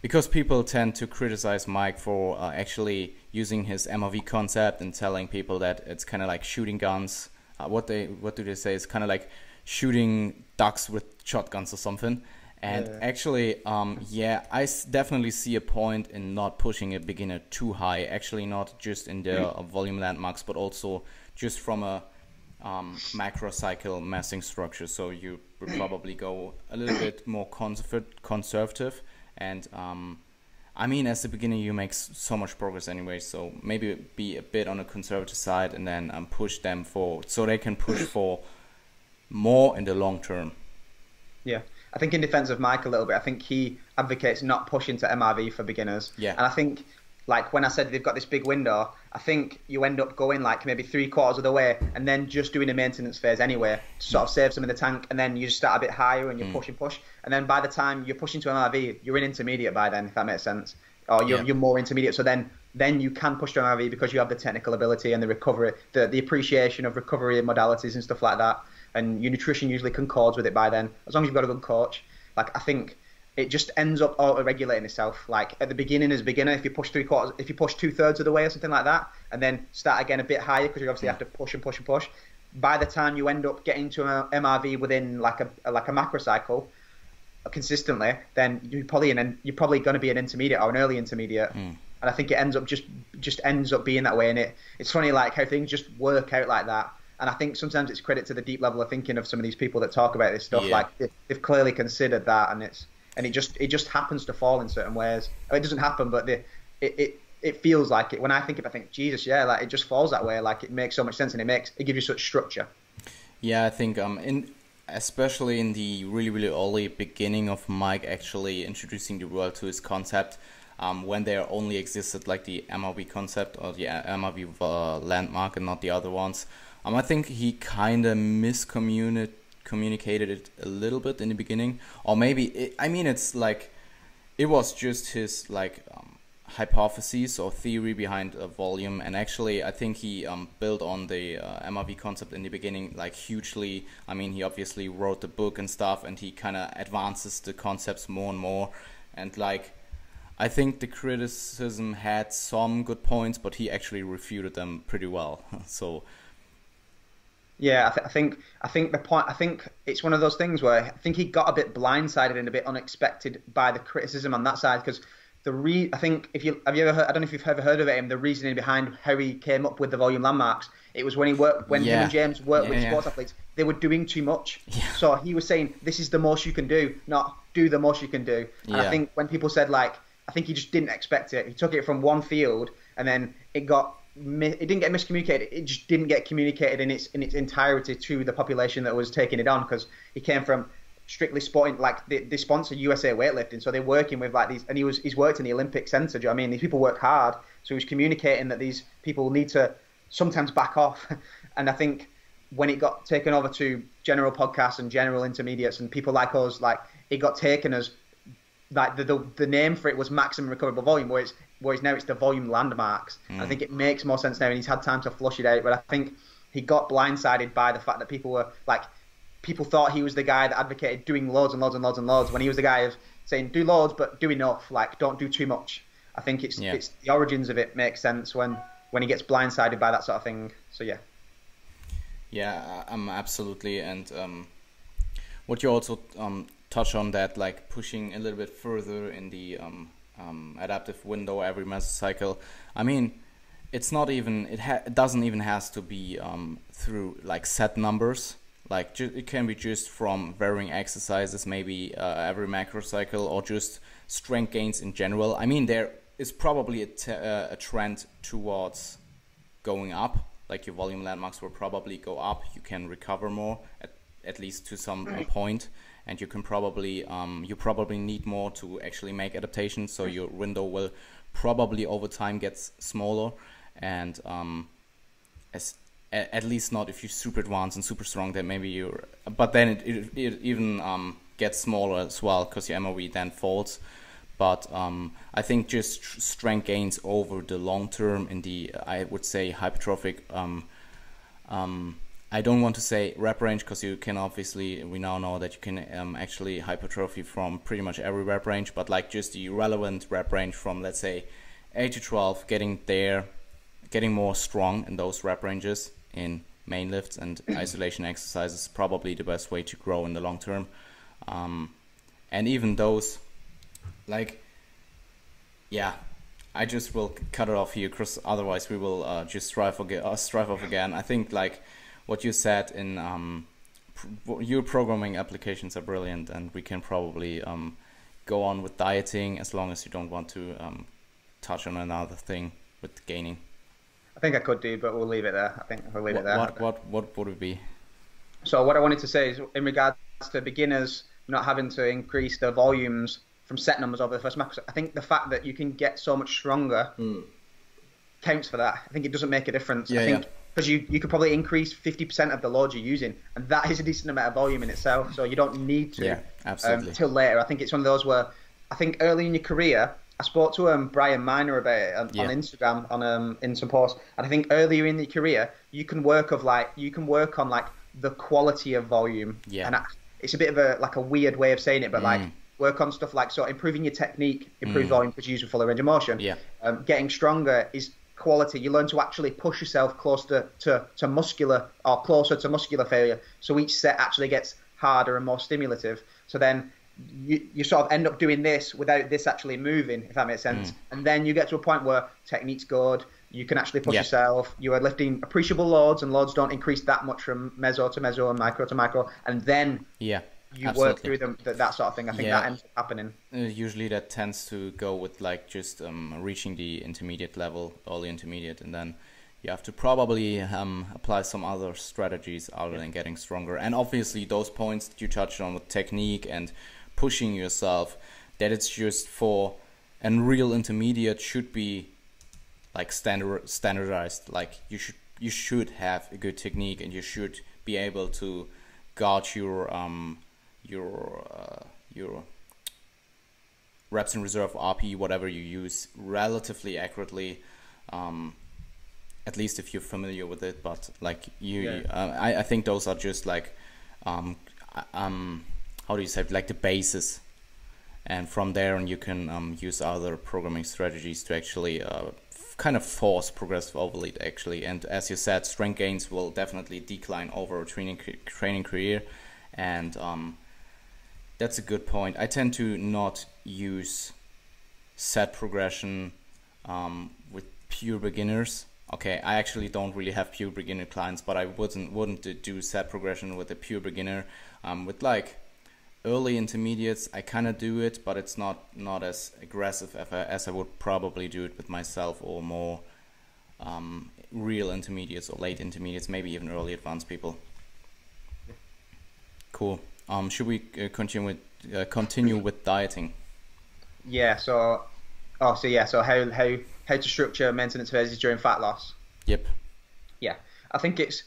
because people tend to criticize Mike for actually using his MRV concept and telling people that it's kind of like shooting guns. What do they say? It's kind of like shooting ducks with shotguns or something. And actually, I definitely see a point in not pushing a beginner too high. Actually, not just in their volume landmarks, but also just from a macrocycle massing structure. So you would probably go a little bit more conservative. And I mean, as a beginner, you make so much progress anyway. So maybe be a bit on the conservative side, and then push them so they can push for more in the long term. Yeah, I think in defense of Mike a little bit, I think he advocates not pushing to MRV for beginners. Yeah, and I think like when I said they've got this big window, I think you end up going like maybe 3/4 of the way and then just doing a maintenance phase anyway to sort of save some of the tank, and then you just start a bit higher and you push. And then by the time you're pushing to MRV, you're in intermediate by then, if that makes sense. Or you're more intermediate. So then you can push to MRV because you have the technical ability and the recovery, the appreciation of recovery modalities and stuff like that. and your nutrition usually concords with it by then, as long as you've got a good coach. Like, I think it just ends up auto-regulating itself. Like at the beginning, as a beginner, if you push 3/4, if you push 2/3 of the way or something like that, and then start again a bit higher because you obviously have to push and push and push. By the time you end up getting to an MRV within like a macro cycle consistently, then you're probably going to be an intermediate or an early intermediate. And I think it ends up just ends up being that way. And it's funny like how things just work out like that. And I think sometimes it's credit to the deep level of thinking of some of these people that talk about this stuff. Yeah. Like they've clearly considered that, and it just happens to fall in certain ways. It doesn't happen, but it feels like it. When I think Jesus, yeah, like it just falls that way. Like it makes so much sense, and it gives you such structure. Yeah, I think especially in the really, really early beginning of Mike actually introducing the world to his concept, when there only existed like the MRV concept or the MRV landmark and not the other ones. I think he kind of communicated it a little bit in the beginning, or maybe it's like it was just his like hypothesis or theory behind volume, and actually I think he built on the MRV concept in the beginning like hugely. I mean, he obviously wrote the book and stuff, and he kind of advances the concepts more and more, and like I think the criticism had some good points, but he actually refuted them pretty well. So yeah, I think the point. I think it's one of those things where I think he got a bit blindsided and a bit unexpected by the criticism on that side, because I think have you ever heard, I don't know if you've ever heard of it, the reasoning behind how he came up with the volume landmarks. It was when him and James worked with sports athletes, they were doing too much. Yeah. So he was saying, this is the most you can do, not do the most you can do. And I think when people said like, I think he just didn't expect it. He took it from one field, and then it didn't get miscommunicated. It just didn't get communicated in its entirety to the population that was taking it on, because he came from strictly sporting, like they sponsor USA weightlifting, so they're working with like these, and he's worked in the Olympic Centre. Do you know what I mean? These people work hard, so he's communicating that these people need to sometimes back off. And I think when it got taken over to general podcasts and general intermediates and people like us, like it got taken as like the name for it was maximum recoverable volume, whereas now it's the volume landmarks. I think it makes more sense now, and he's had time to flush it out. But I think he got blindsided by the fact that people thought he was the guy that advocated doing loads and loads and loads and loads, when he was the guy of saying do loads but do enough, like don't do too much. I think it's the origins of it makes sense when he gets blindsided by that sort of thing. So yeah, absolutely. And what you also touch on, that like pushing a little bit further in the adaptive window every mesocycle. I mean, it's not even it doesn't even has to be through like set numbers. Like it can be just from varying exercises, maybe every macro cycle, or just strength gains in general. I mean, there is probably a trend towards going up. Like your volume landmarks will probably go up. You can recover more, at least to some point, and you can probably you probably need more to actually make adaptations. So your window will probably over time get smaller, and at least not if you're super advanced and super strong, then maybe but then it even gets smaller as well, because your MOV then falls. But I think just strength gains over the long term in the, I would say, hypertrophic, I don't want to say rep range, because you can obviously, we now know that you can actually hypertrophy from pretty much every rep range, but like just the relevant rep range from, let's say, 8 to 12, getting more strong in those rep ranges in main lifts and isolation exercises is probably the best way to grow in the long term. And even those, like, yeah, I just will cut it off here, because otherwise we will just strive off again. I think like what you said in your programming applications are brilliant, and we can probably go on with dieting as long as you don't want to touch on another thing with gaining. I think I could do, but we'll leave it there. I think we'll leave it there. What would it be? So what I wanted to say is, in regards to beginners not having to increase their volumes from set numbers over the first macro, I think the fact that you can get so much stronger counts for that. I think it doesn't make a difference. I think because you could probably increase 50% of the load you're using, and that is a decent amount of volume in itself. So you don't need to till later. I think it's one of those where I think early in your career, I spoke to Brian Miner about it on Instagram in some posts, and I think earlier in your career you can work on like the quality of volume. Yeah. And it's a bit of a weird way of saying it, but like work on stuff like, so improving your technique, improve volume, because you use a fuller range of motion. Yeah. Getting stronger is quality. You learn to actually push yourself closer to muscular, or closer to muscular failure. So each set actually gets harder and more stimulative. So then you sort of end up doing this without this actually moving, if that makes sense. And then you get to a point where technique's good, you can actually push yourself, you are lifting appreciable loads, and loads don't increase that much from meso to meso and micro to micro, and then you work through them, that sort of thing. I think that ends up happening. Usually that tends to go with like just reaching the intermediate level, early intermediate, and then you have to probably apply some other strategies other than getting stronger. And obviously those points that you touched on with technique and pushing yourself, that it's just for, and real intermediate should be like standardized. Like you should have a good technique, and you should be able to gauge your reps in reserve, RP, whatever you use, relatively accurately, at least if you're familiar with it. But like I think those are just like how do you say it? Like the basis, and from there on you can use other programming strategies to actually kind of force progressive overload actually. And as you said, strength gains will definitely decline over a training career, and that's a good point. I tend to not use set progression with pure beginners. Okay, I actually don't really have pure beginner clients, but I wouldn't do set progression with a pure beginner. With like early intermediates, I kind of do it, but it's not as aggressive as I would probably do it with myself, or more real intermediates or late intermediates, maybe even early advanced people. Cool. Should we continue with dieting? Yeah. So how to structure maintenance phases during fat loss. Yep. Yeah, I think it's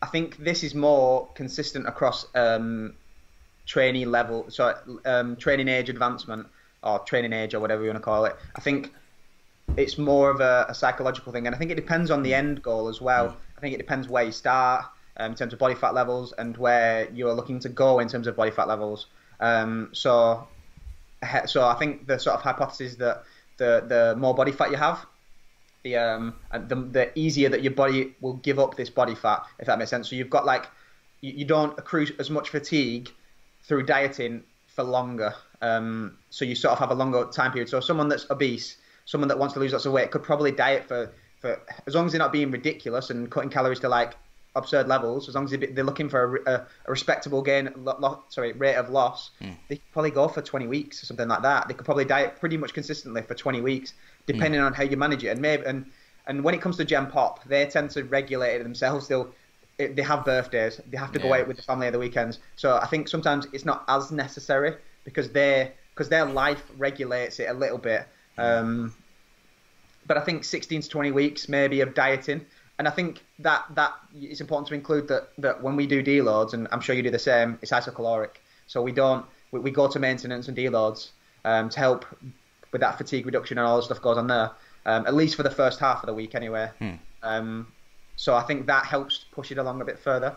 I think this is more consistent across trainee level, training age advancement, or training age, or whatever you want to call it. I think it's more of a psychological thing, and I think it depends on the end goal as well. I think it depends where you start in terms of body fat levels, and where you're looking to go in terms of body fat levels. So I think the sort of hypothesis that the more body fat you have, the easier that your body will give up this body fat, if that makes sense. So you've got like, you don't accrue as much fatigue through dieting for longer. So you sort of have a longer time period. So someone that's obese, someone that wants to lose lots of weight, could probably diet for as long as they're not being ridiculous and cutting calories to like absurd levels, as long as they're looking for a respectable rate of loss, they could probably go for 20 weeks or something like that. They could probably diet pretty much consistently for 20 weeks, depending on how you manage it. And when it comes to Gen Pop, they tend to regulate it themselves. They have birthdays, they have to go out with the family at the weekends. So I think sometimes it's not as necessary, because their life regulates it a little bit. But I think 16 to 20 weeks maybe of dieting. And I think that it's important to include that when we do deloads, and I'm sure you do the same, it's isocaloric. So we go to maintenance and deloads to help with that fatigue reduction, and all the stuff goes on there, at least for the first half of the week anyway. So I think that helps push it along a bit further,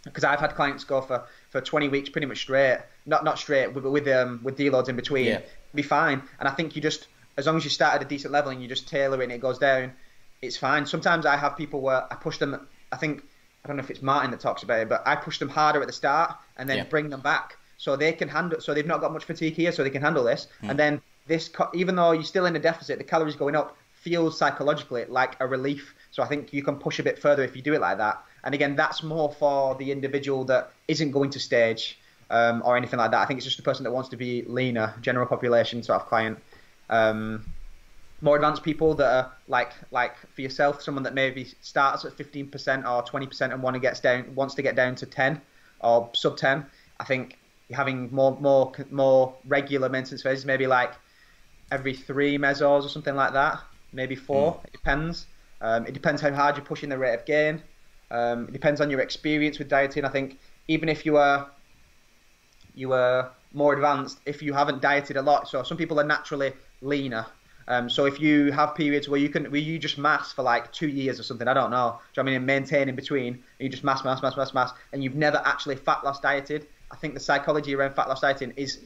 because I've had clients go for 20 weeks pretty much straight, not straight, but with deloads in between, be fine. And I think you just, as long as you start at a decent level and you just tailor it and it goes down, it's fine. Sometimes I have people where I push them, I don't know if it's Martin that talks about it, but I push them harder at the start and then bring them back so they can handle, so they've not got much fatigue here, so they can handle this. And then this, even though you're still in a deficit, the calories going up feels psychologically like a relief. So I think you can push a bit further if you do it like that. And again, that's more for the individual that isn't going to stage or anything like that. I think it's just the person that wants to be leaner, general population sort of client. More advanced people that are like for yourself, someone that maybe starts at 15% or 20% and wants to get down to 10 or sub 10. I think having more regular maintenance phases, maybe like every 3 mesos or something like that, maybe 4. It depends. It depends how hard you're pushing the rate of gain. It depends on your experience with dieting. I think even if you are more advanced, if you haven't dieted a lot, so some people are naturally leaner, So if you have periods where you just mass for like 2 years or something, I don't know, do you know what I mean, and maintain in between, and you just mass, and you've never actually fat loss dieted, I think the psychology around fat loss dieting is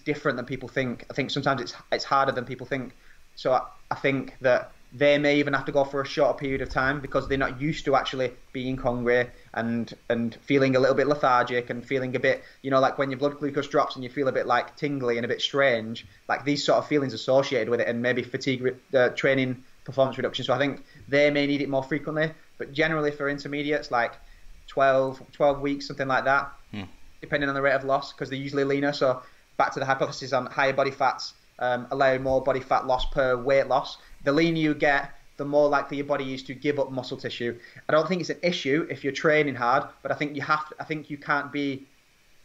different than people think. I think sometimes it's harder than people think. So I think that they may even have to go for a shorter period of time because they're not used to actually being hungry and feeling a little bit lethargic and feeling a bit, like when your blood glucose drops and you feel a bit like tingly and a bit strange, like these sort of feelings associated with it, and maybe fatigue, training performance reduction. So I think they may need it more frequently, but generally for intermediates, like 12 weeks, something like that, depending on the rate of loss, because they're usually leaner. So back to the hypothesis on higher body fats, allow more body fat loss per weight loss. The leaner you get, the more likely your body is to give up muscle tissue. I don't think it's an issue if you're training hard, but I think you can't be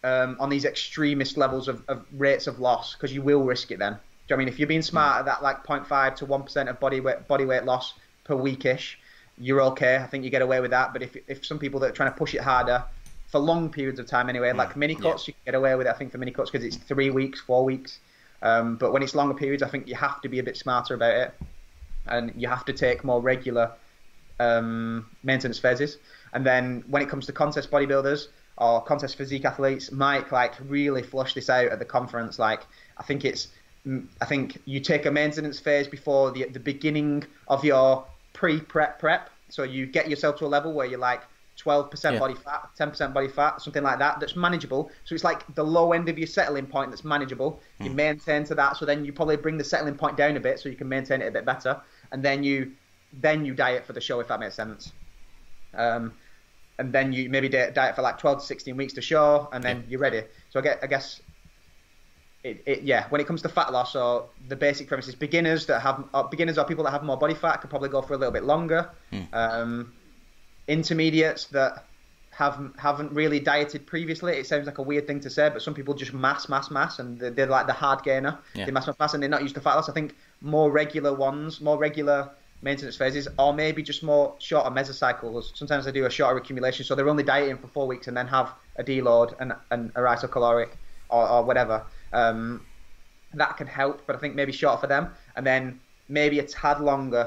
on these extremist levels of rates of loss, because you will risk it then. Do you know what I mean? If you're being smart at that, like 0.5 to 1% of body weight loss per weekish, you're okay. I think you get away with that. But if some people that are trying to push it harder for long periods of time anyway, like mini cuts, you can get away with it, I think, for mini cuts, because it's 3 weeks, 4 weeks. But when it's longer periods, I think you have to be a bit smarter about it. And you have to take more regular maintenance phases. And then when it comes to contest bodybuilders or contest physique athletes, Mike really flushed this out at the conference. I think you take a maintenance phase before the beginning of your prep. So you get yourself to a level where you're like 12% body fat, 10% body fat, something like that, that's manageable. So it's like the low end of your settling point that's manageable. You maintain to that, so then you probably bring the settling point down a bit so you can maintain it a bit better. And then you diet for the show, if that makes sense. And then you maybe diet for like 12 to 16 weeks to show, and then you're ready. So I guess when it comes to fat loss, so the basic premise is beginners or people that have more body fat could probably go for a little bit longer. Intermediates that haven't really dieted previously, it sounds like a weird thing to say, but some people just mass, and they're like the hard gainer. They mass, and they're not used to fat loss. I think more regular maintenance phases, or maybe just more shorter mesocycles. Sometimes they do a shorter accumulation, so they're only dieting for 4 weeks and then have a deload and a isocaloric or whatever. That can help, but I think maybe shorter for them, and then maybe a tad longer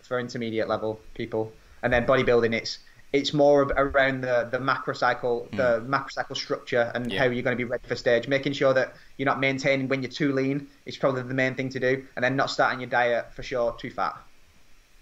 for intermediate level people. And then bodybuilding, it's more around the macrocycle, the macrocycle structure, and how you're going to be ready for stage. Making sure that you're not maintaining when you're too lean is probably the main thing to do, and then not starting your diet for sure too fat.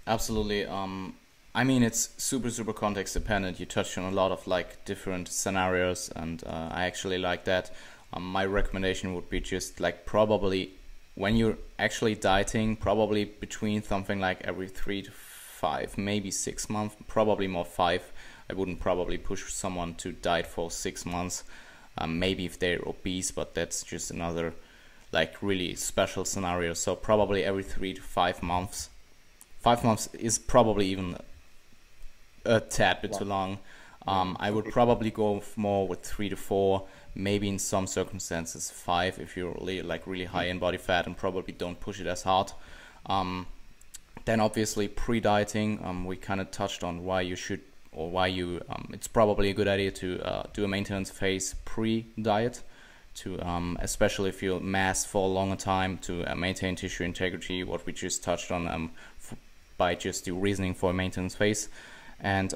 Absolutely. I mean, it's super context dependent. You touched on a lot of like different scenarios, and I actually like that. My recommendation would be just like probably when you're actually dieting, probably between something like every 3 to 5, maybe 6 months, probably more 5. I wouldn't probably push someone to diet for 6 months. Maybe if they're obese, but that's just another like really special scenario. So probably every 3 to 5 months. 5 months is probably even a tad bit too long. I would probably go more with 3 to 4, maybe in some circumstances 5 if you're really high in body fat, and probably don't push it as hard. Then obviously pre-dieting, we kind of touched on why you should, or why you, it's probably a good idea to do a maintenance phase pre-diet, to especially if you mass for a longer time, to maintain tissue integrity, what we just touched on by just the reasoning for a maintenance phase. And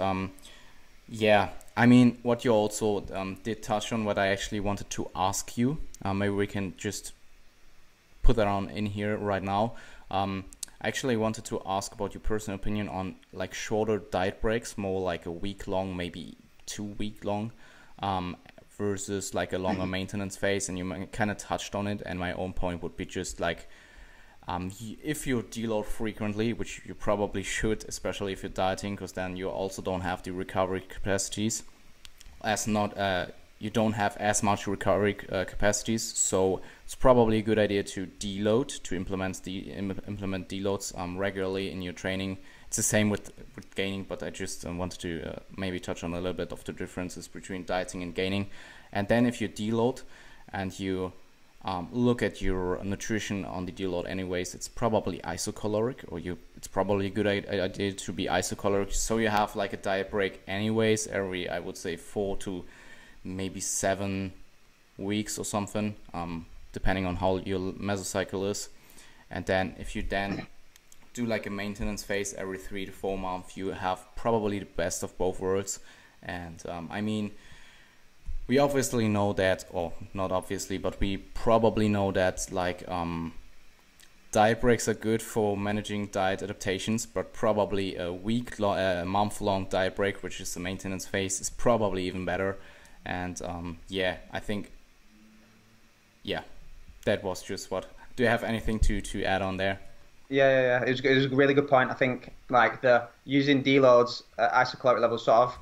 I mean, what you also did touch on, what I actually wanted to ask you, maybe we can just put that on in here right now. I actually wanted to ask about your personal opinion on like shorter diet breaks, more like a week long, maybe 2 week long, versus like a longer maintenance phase. And you kind of touched on it. And my own point would be just like, if you deload frequently, which you probably should, especially if you're dieting, because then you also don't have the recovery capacities, you don't have as much recovery capacities, so it's probably a good idea to deload, to implement deloads regularly in your training. It's the same with gaining, but I just wanted to maybe touch on a little bit of the differences between dieting and gaining. And then if you deload and you look at your nutrition on the deload anyways, it's probably isocaloric, or it's probably a good idea to be isocaloric, so you have like a diet break anyways every, I would say, 4 to maybe 7 weeks or something, depending on how your mesocycle is. And then if you then do like a maintenance phase every 3 to 4 months, you have probably the best of both worlds. And I mean, we obviously know that, or not obviously, but we probably know that like diet breaks are good for managing diet adaptations, but probably a month-long diet break, which is the maintenance phase, is probably even better. And yeah, I think, yeah, that was just what. Do you have anything to add on there? Yeah. It was a really good point. I think like the using deloads at isocaloric levels sort of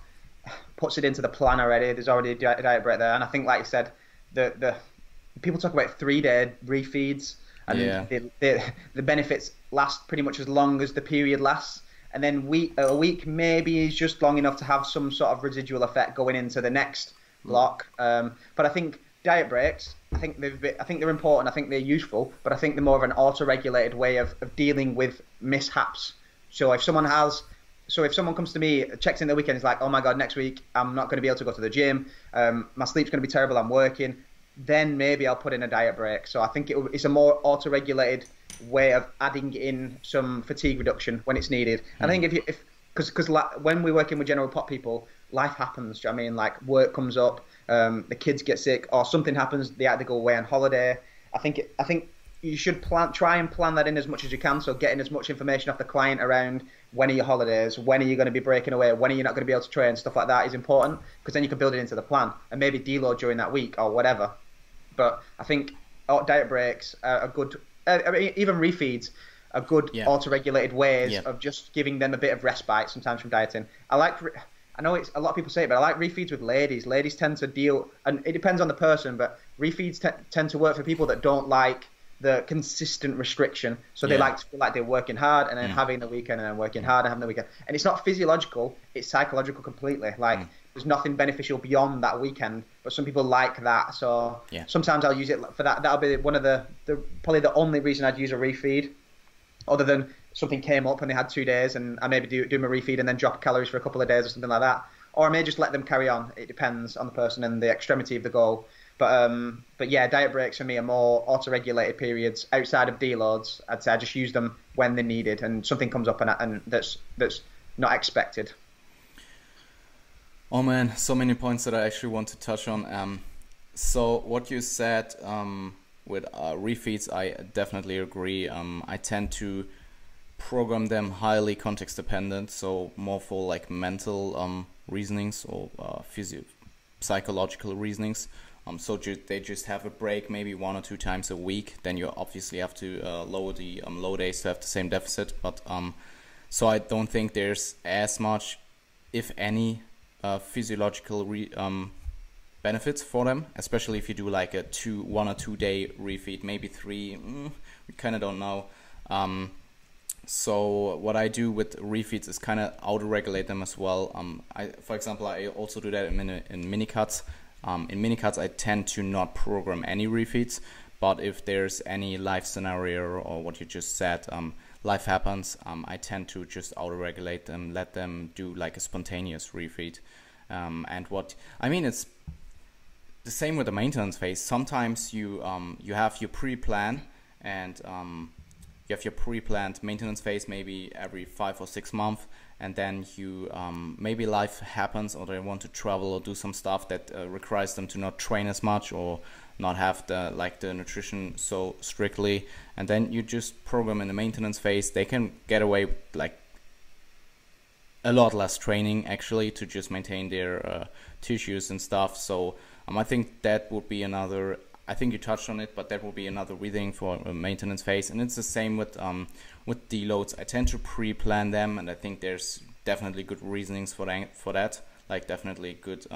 puts it into the plan already. There's already a diet break there, and I think, like you said, the people talk about 3-day refeeds, and the benefits last pretty much as long as the period lasts, and then a week maybe is just long enough to have some sort of residual effect going into the next block. But I think diet breaks, I think they're important. I think they're useful, but I think they're more of an auto-regulated way of dealing with mishaps. So if someone comes to me, checks in the weekend, is like, oh my God, next week I'm not going to be able to go to the gym. My sleep's going to be terrible. I'm working. Then maybe I'll put in a diet break. So I think it's a more auto-regulated way of adding in some fatigue reduction when it's needed. And I think because when we're working with general pop people, life happens. Do you know what I mean? Like work comes up, the kids get sick, or something happens. They have to go away on holiday. I think you should try and plan that in as much as you can. So getting as much information off the client around when are your holidays, when are you going to be breaking away, when are you not going to be able to train, stuff like that is important, because then you can build it into the plan and maybe deload during that week or whatever. But I think diet breaks are good. I mean, even refeeds are good auto-regulated ways of just giving them a bit of respite sometimes from dieting. I know it's a lot of people say it, but I like refeeds with ladies. Ladies tend to deal, and it depends on the person, but refeeds tend to work for people that don't like the consistent restriction. So they like to feel like they're working hard and then having the weekend and then working hard and having the weekend. And it's not physiological, it's psychological completely. Like there's nothing beneficial beyond that weekend, but some people like that. So sometimes I'll use it for that. That'll be one of the probably the only reason I'd use a refeed, other than something came up and they had 2 days and I maybe do my refeed and then drop calories for a couple of days or something like that. Or I may just let them carry on. It depends on the person and the extremity of the goal. But yeah, diet breaks for me are more auto-regulated periods outside of deloads. I'd say I just use them when they're needed and something comes up and that's not expected. Oh man, so many points that I actually want to touch on. So what you said with refeeds, I definitely agree. I tend to program them highly context dependent, so more for like mental reasonings or psychological reasonings. So they just have a break maybe 1 or 2 times a week. Then you obviously have to lower the low days to have the same deficit. But so I don't think there's as much, if any, physiological benefits for them, especially if you do like a 1 or 2 day refeed, maybe 3. We kind of don't know. So what I do with refeeds is kind of auto-regulate them as well. For example, I also do that in mini cuts. In mini cuts, I tend to not program any refeeds, but if there's any life scenario or what you just said, life happens, I tend to just auto-regulate them, let them do like a spontaneous refeed. And what I mean, it's the same with the maintenance phase. Sometimes you have your pre-plan and you have your pre-planned maintenance phase maybe every 5 or 6 months, and then you maybe life happens or they want to travel or do some stuff that requires them to not train as much or not have the nutrition so strictly, and then you just program in the maintenance phase. They can get away with like a lot less training actually to just maintain their tissues and stuff. So I think that would be another, I think you touched on it, but that will be another reading for a maintenance phase. And it's the same with deloads. I tend to pre-plan them, and I think there's definitely good reasonings for that, like definitely good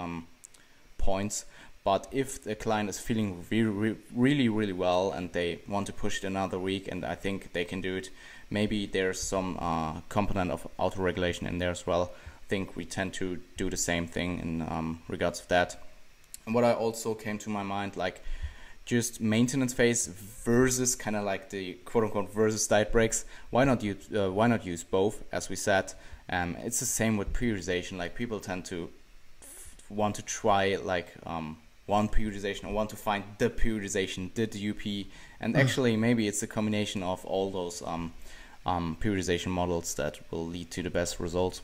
points. But if the client is feeling really, really well and they want to push it another week, and I think they can do it, maybe there's some component of auto-regulation in there as well. I think we tend to do the same thing in regards to that. And what I also came to my mind, like just maintenance phase versus kind of like the quote-unquote versus diet breaks. Why not use both, as we said? It's the same with periodization. Like people tend to want to try like 1 one periodization or want to find the periodization, the DUP, and actually maybe it's a combination of all those periodization models that will lead to the best results.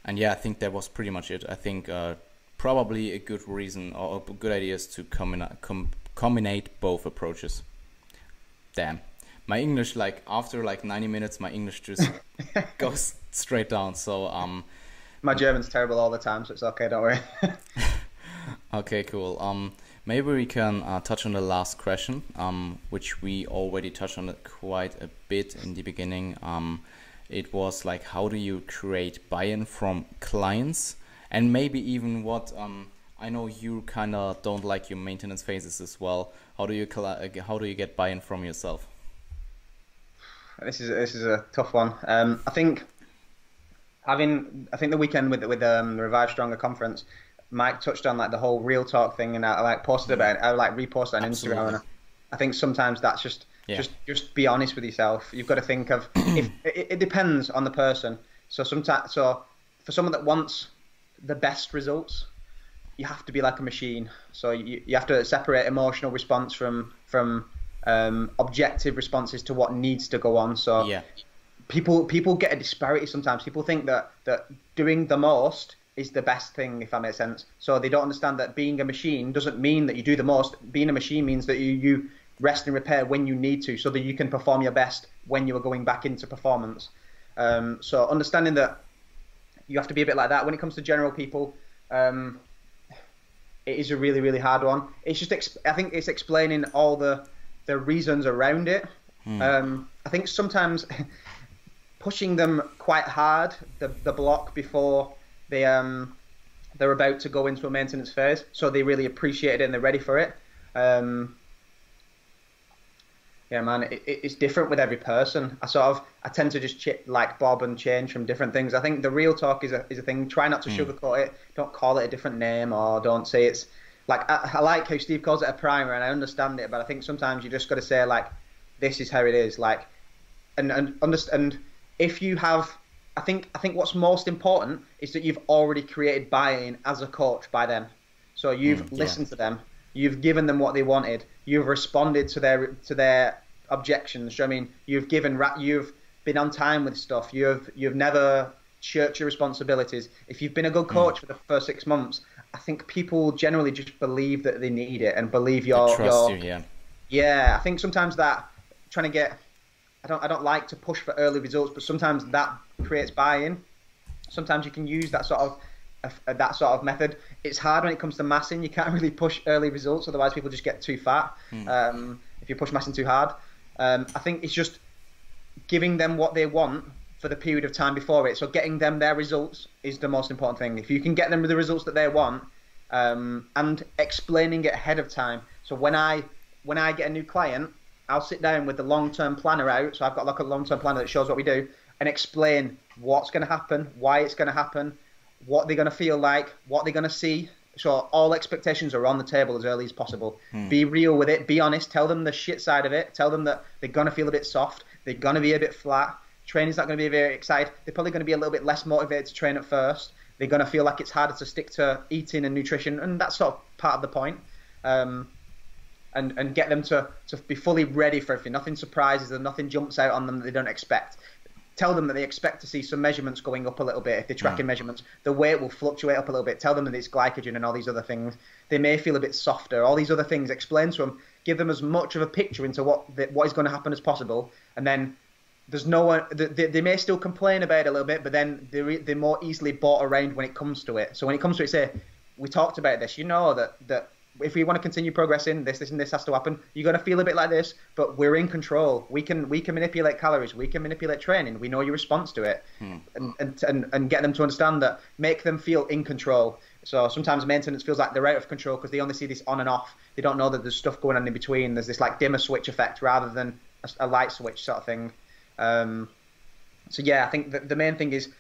And yeah, I think that was pretty much it. I think probably a good reason or a good idea is to combine both approaches. Damn, my English, like after like 90 minutes, my English just goes straight down. So my German's terrible all the time, so it's okay, don't worry. Okay, cool. Maybe we can touch on the last question, which we already touched on it quite a bit in the beginning. It was like, how do you create buy-in from clients? And maybe even what, I know you kind of don't like your maintenance phases as well. How do you get buy-in from yourself? This is a tough one. I think the weekend with the Revive Stronger conference, Mike touched on like the whole real talk thing, and I like posted about it. I like reposted on Instagram, and I think sometimes that's just be honest with yourself. You've got to think of if it depends on the person. So for someone that wants the best results, you have to be like a machine. So you have to separate emotional response from objective responses to what needs to go on. So people get a disparity sometimes. People think that doing the most is the best thing, if that makes sense. So they don't understand that being a machine doesn't mean that you do the most. Being a machine means that you rest and repair when you need to, so that you can perform your best when you are going back into performance. So understanding that you have to be a bit like that when it comes to general people. It is a really, really hard one. It's just I think it's explaining all the reasons around it. I think sometimes pushing them quite hard, the block before they're about to go into a maintenance phase, so they really appreciate it and they're ready for it. Yeah, man, it's different with every person. I tend to just like bob and change from different things. I think the real talk is a thing. Try not to sugarcoat it. Don't call it a different name, or don't say it's like, I like how Steve calls it a primer, and I understand it, but I think sometimes you just got to say like, this is how it is. Like, and understand if you have. I think what's most important is that you've already created buy-in as a coach by them. So you've listened to them. You've given them what they wanted. You've responded to their objections. I mean, you've been on time with stuff. You've never shirked your responsibilities. If you've been a good coach for the first 6 months, I think people generally just believe that they need it and believe your trust you. Yeah, I think sometimes that trying to get. I don't like to push for early results, but sometimes that creates buy-in. Sometimes you can use that sort of method. It's hard when it comes to massing. You can't really push early results, otherwise people just get too fat. If you push massing too hard, I think it's just giving them what they want for the period of time before it. So getting them their results is the most important thing. If you can get them the results that they want, and explaining it ahead of time. So when I get a new client, I'll sit down with the long-term planner out. So I've got like a long-term planner that shows what we do, and explain what's going to happen, why it's going to happen, what they're going to feel like, what they're going to see. So all expectations are on the table as early as possible. Be real with it. Be honest. Tell them the shit side of it. Tell them that they're going to feel a bit soft. They're going to be a bit flat. Training's not going to be very excited. They're probably going to be a little bit less motivated to train at first. They're going to feel like it's harder to stick to eating and nutrition, and that's sort of part of the point. And get them to be fully ready for everything. Nothing surprises them. Nothing jumps out on them that they don't expect. Tell them that they expect to see some measurements going up a little bit. If they're tracking measurements, the weight will fluctuate up a little bit. Tell them that it's glycogen and all these other things. They may feel a bit softer. All these other things. Explain to them. Give them as much of a picture into what is going to happen as possible. And then there's no one. They may still complain about it a little bit, but then they're more easily brought around when it comes to it. So when it comes to it, say, we talked about this. You know that if we want to continue progressing, this and this has to happen. You're going to feel a bit like this, but we're in control. We can manipulate calories. We can manipulate training. We know your response to it, and get them to understand that. Make them feel in control. So sometimes maintenance feels like they're out of control because they only see this on and off. They don't know that there's stuff going on in between. There's this like dimmer switch effect rather than a light switch sort of thing. So yeah, I think the main thing is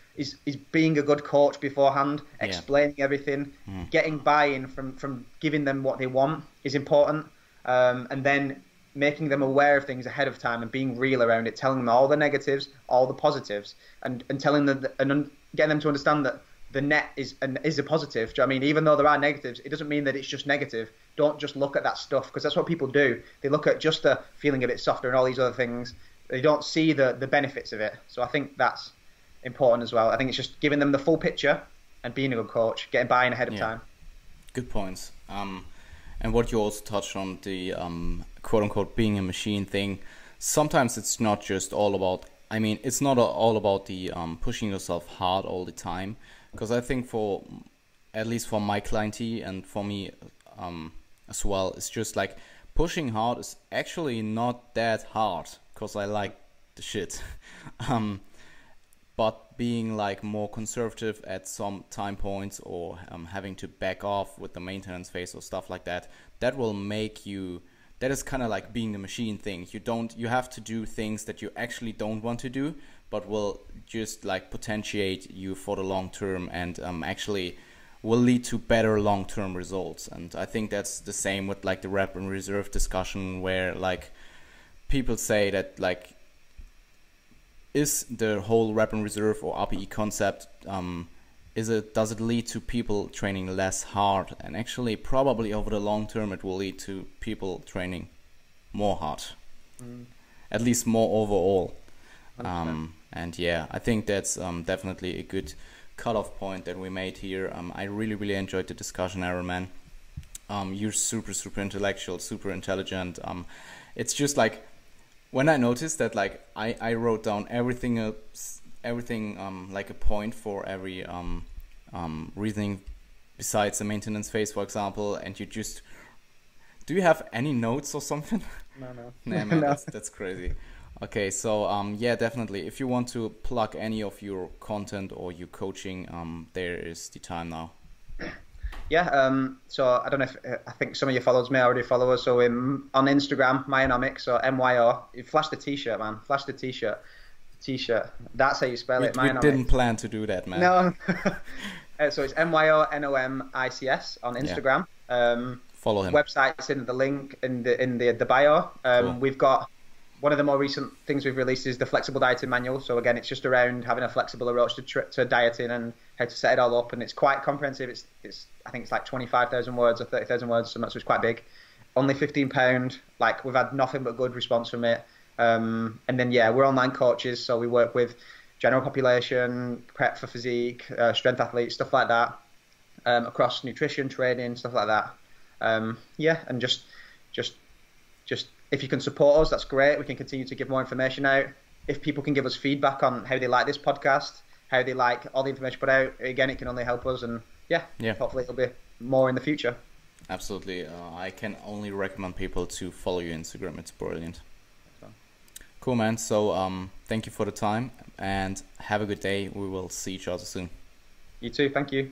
being a good coach beforehand, explaining everything, getting buy-in from giving them what they want is important, and then making them aware of things ahead of time and being real around it, telling them all the negatives, all the positives, and telling them and getting them to understand that the net is a positive. Do you know what I mean? Even though there are negatives, it doesn't mean that it's just negative. Don't just look at that stuff, because that's what people do. They look at just the feeling a bit softer and all these other things. They don't see the benefits of it. So I think that's important as well. I think it's just giving them the full picture and being a good coach, getting buy-in ahead of time. Good points. And what you also touched on, the quote-unquote being a machine thing. Sometimes it's not just all about, I mean, it's not all about the pushing yourself hard all the time. Because I think at least for my clientele and for me as well, it's just like pushing hard is actually not that hard, because I like the shit. But being like more conservative at some time points, or having to back off with the maintenance phase or stuff like that, that will make you, that is kind of like being the machine thing. You have to do things that you actually don't want to do, but will just like potentiate you for the long term, and actually will lead to better long-term results. And I think that's the same with like the rep and reserve discussion, where like people say that like, is the whole rep and reserve or RPE concept, does it lead to people training less hard? And actually probably over the long term it will lead to people training more hard, at least more overall. And yeah, I think that's definitely a good cutoff point that we made here. I really enjoyed the discussion, Aaron, man. You're super intellectual, super intelligent. It's just like, when I noticed that, like I wrote down everything like a point for every reasoning besides the maintenance phase, for example, and you just, do you have any notes or something? No. Nah, man, that's crazy. Okay, so yeah, definitely. If you want to plug any of your content or your coaching, there is the time now. Yeah, so I don't know if, I think some of your followers may already follow us. So on Instagram, Myonomics, so MYO. You flash the t-shirt, man. Flash the t-shirt. T-shirt. That's how you spell it, Myonomics. We didn't plan to do that, man. No. So it's MYONOMICS on Instagram. Yeah. Follow him. Website's in the link in the bio. Cool. We've got, one of the more recent things we've released is the flexible dieting manual. So again, it's just around having a flexible approach to dieting and how to set it all up. And it's quite comprehensive. It's I think it's like 25,000 words or 30,000 words, so it's quite big. Only £15. Like, we've had nothing but good response from it. And then yeah, we're online coaches, so we work with general population, prep for physique, strength athletes, stuff like that, across nutrition, training, stuff like that. Yeah, and just if you can support us, that's great. We can continue to give more information out. If people can give us feedback on how they like this podcast, how they like all the information put out, again, it can only help us. And yeah, hopefully it'll be more in the future. Absolutely. I can only recommend people to follow your Instagram. It's brilliant. Cool, man. So thank you for the time and have a good day. We will see each other soon. You too. Thank you.